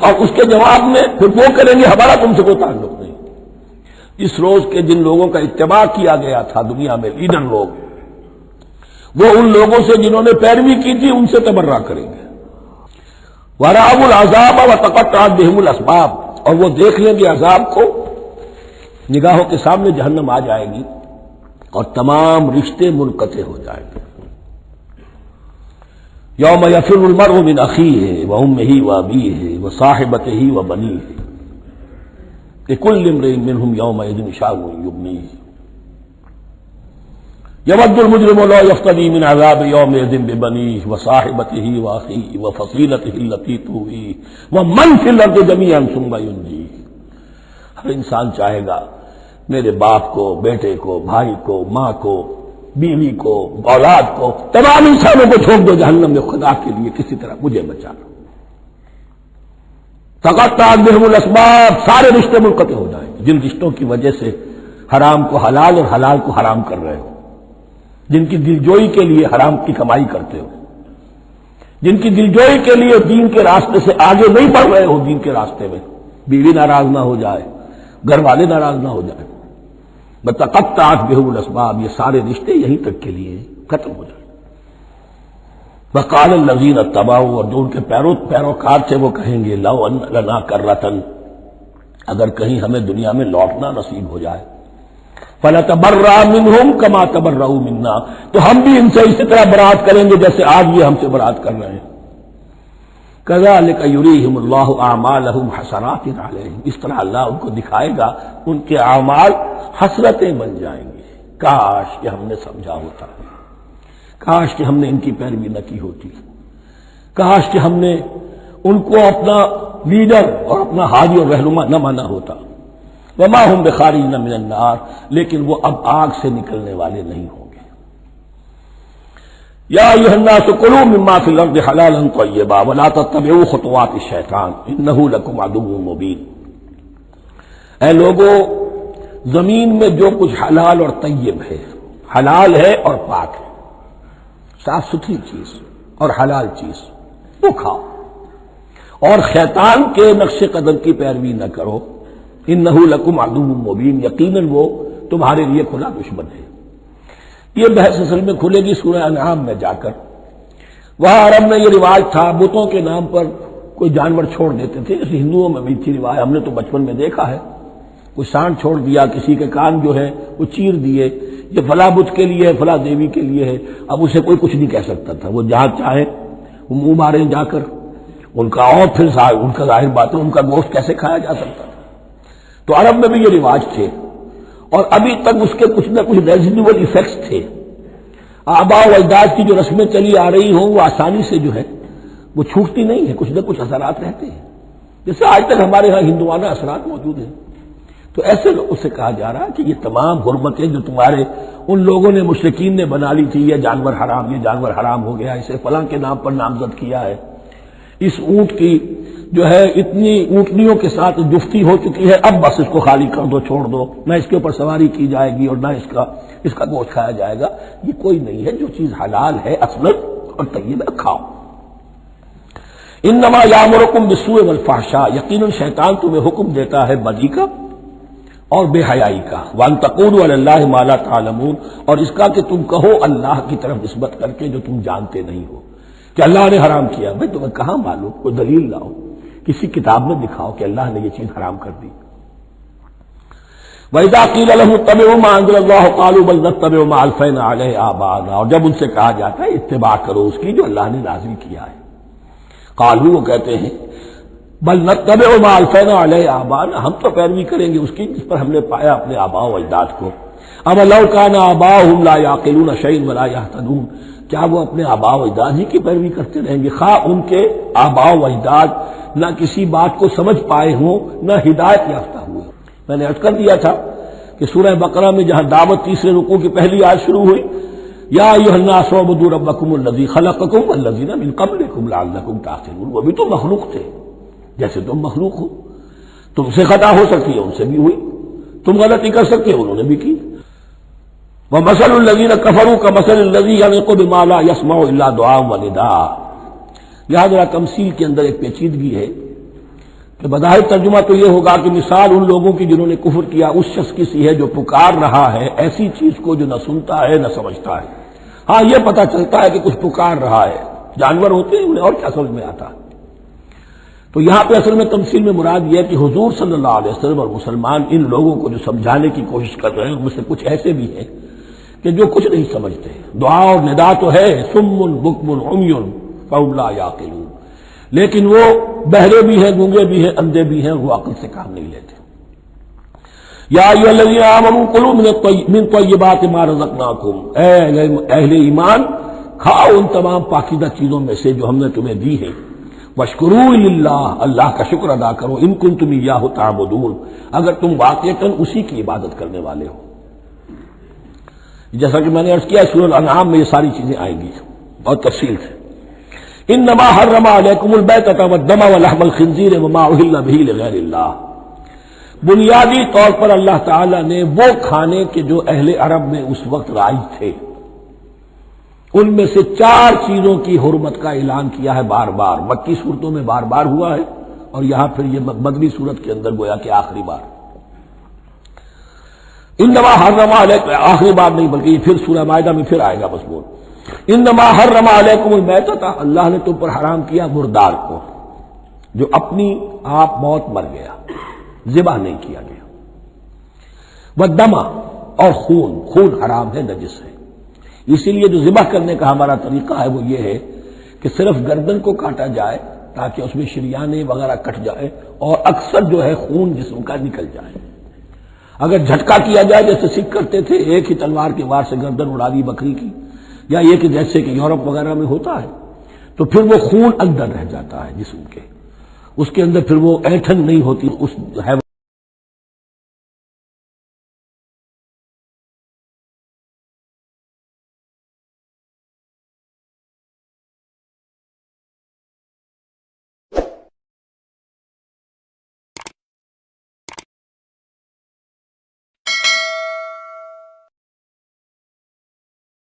اور اس کے جواب میں پھر وہ کریں گے ہمارا تم سے کوئی تعلق نہیں۔ اس روز کے جن لوگوں کا اتباع کیا گیا تھا دنیا میں، لیڈر لوگ، وہ ان لوگوں سے جنہوں نے پیروی کی تھی ان سے تبرہ کریں گے۔ وَرَأَوُا الْعَذَابَ وَتَقَطَّعَتْ بِهِمُ الْأَسْبَابُ، اور وہ دیکھ لیں گے عذاب کو، نگاہوں کے سامنے جہنم آ جائے گی اور تمام رشتے منقطع ہو جائیں گے۔ یوم یفر المرء من اخیہ وامہ وابیہ وصاحبتہ وبنیہ لکل امرئ منہم یومئذ شأن یغنیہ یود المجرم لو یفتدی من عذاب یومئذ ببنیہ وصاحبتہ واخیہ وفصیلتہ التی تؤویہ ومن فی الارض جمیعا ثم ینجیہ۔ ہر انسان چاہے گا میرے باپ کو، بیٹے کو، بھائی کو، ماں کو، بیوی کو، اولاد کو، تمام انسانوں کو چھوڑ دو جہنم میں، خدا کے لیے کسی طرح مجھے بچا لو۔ تقطعت بہم الاسباب، سارے رشتے منقطع ہو جائیں گے جن رشتوں کی وجہ سے حرام کو حلال اور حلال کو حرام کر رہے ہو، جن کی دلجوئی کے لیے حرام کی کمائی کرتے ہو، جن کی دلجوئی کے لیے دین کے راستے سے آگے نہیں بڑھ رہے ہو، دین کے راستے میں بیوی ناراض نہ ہو جائے، گھر والے ناراض نہ ہو جائے، بتقطعت بہم الاسباب، یہ سارے رشتے یہیں تک کے لیے ختم ہو جائیں۔ وقال الذین اتبعوا، اور جو ان کے پیروکار تھے وہ کہیں گے لو ان لنا کرۃ، اگر کہیں ہمیں دنیا میں لوٹنا نصیب ہو جائے، فنتبرأ منہم کما تبرؤوا منا، تو ہم بھی ان سے اسی طرح برات کریں گے جیسے آج یہ ہم سے برات کر رہے ہیں۔ کذالک یریہم اللہ اعمالہم حسرات علیہم، اس طرح اللہ ان کو دکھائے گا ان کے اعمال حسرتیں بن جائیں گے، کاش کہ ہم نے سمجھا ہوتا، کاش کہ ہم نے ان کی پیروی نہ کی ہوتی، کاش کہ ہم نے ان کو اپنا لیڈر اور اپنا ہادی اور رہنما نہ مانا ہوتا۔ وما ہم بخارجین من النار، لیکن وہ اب آگ سے نکلنے والے نہیں ہوں گے۔ یا ایھا الناس کلوا مما فی الارض حلالا طیبا ولا تتبعوا خطوات الشیطان انہ لکم عدو مبین۔ اے لوگو، زمین میں جو کچھ حلال اور طیب ہے، حلال ہے اور پاک ہے، صاف ستھری چیز اور حلال چیز، وہ کھاؤ، اور شیطان کے نقش قدم کی پیروی نہ کرو، انہ لکم عدو مبین، یقیناً وہ تمہارے لیے کھلا دشمن ہے۔ یہ بحث اصل میں کھلے گی سورہ انعام میں جا کر۔ وہاں عرب میں یہ رواج تھا، بتوں کے نام پر کوئی جانور چھوڑ دیتے تھے، اس ہندوؤں میں بھی تھی رواج، ہم نے تو بچپن میں دیکھا ہے، کوئی سانڈ چھوڑ دیا، کسی کے کان جو ہے وہ چیر دیے، یہ فلاں بت کے لیے ہے، فلاں دیوی کے لیے ہے۔ اب اسے کوئی کچھ نہیں کہہ سکتا تھا، وہ جہاں چاہے وہ منہ مارے جا کر ان کا، اور پھر ان کا ظاہر بات ہے ان کا گوشت کیسے کھایا جا سکتا تھا۔ تو عرب میں بھی یہ رواج تھے، اور ابھی تک اس کے کچھ نہ کچھ ریزیڈول ایفیکٹس تھے۔ آباء و اجداد کی جو رسمیں چلی آ رہی ہوں وہ آسانی سے جو ہے وہ چھوٹتی نہیں ہے، کچھ نہ کچھ اثرات رہتے ہیں، جیسے آج تک ہمارے ہاں ہندوانہ اثرات موجود ہیں۔ تو ایسے لوگوں سے کہا جا رہا کہ یہ تمام حرمتیں جو تمہارے ان لوگوں نے مشرکین نے بنا لی تھی، یہ جانور حرام، یہ جانور حرام ہو گیا، اسے فلاں کے نام پر نامزد کیا ہے، اس اونٹ کی جو ہے اتنی اونٹنیوں کے ساتھ جفتی ہو چکی ہے، اب بس اس کو خالی کر دو، چھوڑ دو، نہ اس کے اوپر سواری کی جائے گی اور نہ اس کا گوشت کھایا جائے گا، یہ کوئی نہیں ہے۔ جو چیز حلال ہے اصلاً اور طیب ہے، کھاؤ۔ انما یامرکم بالسوء والفحشاء، یقیناً شیطان تمہیں حکم دیتا ہے بدی کا اور بے حیائی کا، وان تقولوا علی اللہ ما لا تعلمون، اور اس کا کہ تم کہو اللہ کی طرف نسبت کر کے جو تم جانتے نہیں ہو، کہ اللہ نے حرام کیا۔ بھائی تمہیں کہاں معلوم؟ کوئی دلیل لاؤ، کسی کتاب میں دکھاؤ کہ اللہ نے یہ چیز حرام کر دی۔ وَإِذَا قِيلَ لَهُمُ اتَّبِعُوا مَا أَنزَلَ اللَّهُ قَالُوا بَلْ نَتَّبِعُ مَا أَلْفَيْنَا عَلَيْهِ آبَاءَنَا، اور جب ان سے کہا جاتا ہے اتباع کرو اس کی جو اللہ نے نازل کیا ہے، قالوا، وہ کہتے ہیں بل نتبع ما ألفينا عليه آباءنا، ہم تو پیروی کریں گے اس کی جس پر ہم نے پایا اپنے آباء و اجداد کو۔ اما لو كان آباؤهم لا يعقلون شيئا ولا يهتدون، کیا وہ اپنے آباء و اجداد ہی کی پیروی کرتے رہیں گے، خواہ ان کے آباء و اجداد نہ کسی بات کو سمجھ پائے ہوں نہ ہدایت یافتہ ہوئے۔ میں نے عرض کر دیا تھا کہ سورہ بقرہ میں جہاں دعوت تیسرے رکوع کی پہلی آیت شروع ہوئی، یا ایھا الناس اعبدوا ربکم الذی خلقکم والذین من قبلکم لعلکم تعقلون، وہ بھی تو مخلوق تھے جیسے تم مخلوق ہو، تم سے خطا ہو سکتی ہے، ان سے بھی ہوئی، تم غلطی کر سکتے ہو، انہوں نے بھی کی۔ وَمَثَلُ الَّذِينَ كَفَرُوا كَمَثَلِ الَّذِي يَنِقُ بِمَا لَا يَسْمَعُ إِلَّا دُعَاءً وَنِدَاءً۔ یہاں ذرا تمثیل کے اندر ایک پیچیدگی ہے کہ بظاہر ترجمہ تو یہ ہوگا کہ مثال ان لوگوں کی جنہوں نے کفر کیا اس شخص کی سی ہے جو پکار رہا ہے ایسی چیز کو جو نہ سنتا ہے نہ سمجھتا ہے۔ ہاں یہ پتہ چلتا ہے کہ کچھ پکار رہا ہے، جانور ہوتے ہیں انہیں اور کیا سمجھ میں آتا ہے۔ تو یہاں پہ اصل میں تمثیل میں مراد یہ ہے کہ حضور صلی اللہ علیہ وسلم اور مسلمان ان لوگوں کو جو سمجھانے کی کوشش کر رہے ہیں ان میں سے کچھ ایسے بھی ہیں کہ جو کچھ نہیں سمجھتے۔ دعا اور ندا تو ہے، صم بکم عمی فهم لا یعقلون، لیکن وہ بہرے بھی ہیں، گونگے بھی ہیں، اندھے بھی ہیں، وہ عقل سے کام نہیں لیتے۔ یا ایھا الذین آمنوا کلوا من طیبات ما رزقناکم، اے اہل ایمان کھاؤ ان تمام پاکیزہ چیزوں میں سے جو ہم نے تمہیں دی ہیں، واشکروا للہ، اللہ کا شکر ادا کرو، ان کنتم ایاہ تعبدون، اگر تم واقعتاً اسی کی عبادت کرنے والے ہو۔ جیسا کہ میں نے عرض کیا سورہ الانعام میں یہ ساری چیزیں آئیں گی اور تفصیل سے۔ انما حرم علیکم المیتۃ والدم ولحم الخنزیر وما اہل بہ لغیر اللہ، بنیادی طور پر اللہ تعالی نے وہ کھانے کے جو اہل عرب میں اس وقت رائج تھے ان میں سے 4 چیزوں کی حرمت کا اعلان کیا ہے بار بار، مکی صورتوں میں بار بار ہوا ہے اور یہاں پھر یہ مدنی صورت کے اندر گویا کہ آخری بار۔ انما حرم علیکم، آخری بار نہیں بلکہ یہ پھر سورہ مائدہ میں پھر آئے گا مضمون، انما حرم علیکم المیتۃ، اللہ نے تم پر حرام کیا مردار کو، جو اپنی آپ موت مر گیا، ذبح نہیں کیا گیا، والدم، اور خون حرام ہے، نجس ہے۔ اسی لیے جو ذبح کرنے کا ہمارا طریقہ ہے وہ یہ ہے کہ صرف گردن کو کاٹا جائے تاکہ اس میں شریانے وغیرہ کٹ جائے اور اکثر جو ہے خون جسم کا نکل جائے۔ اگر جھٹکا کیا جائے جیسے سکھ کرتے تھے، ایک ہی تلوار کے وار سے گردن اڑا دی بکری کی، یا یہ کہ جیسے کہ یورپ وغیرہ میں ہوتا ہے، تو پھر وہ خون اندر رہ جاتا ہے جسم کے، اس کے اندر پھر وہ اینٹھن نہیں ہوتی اس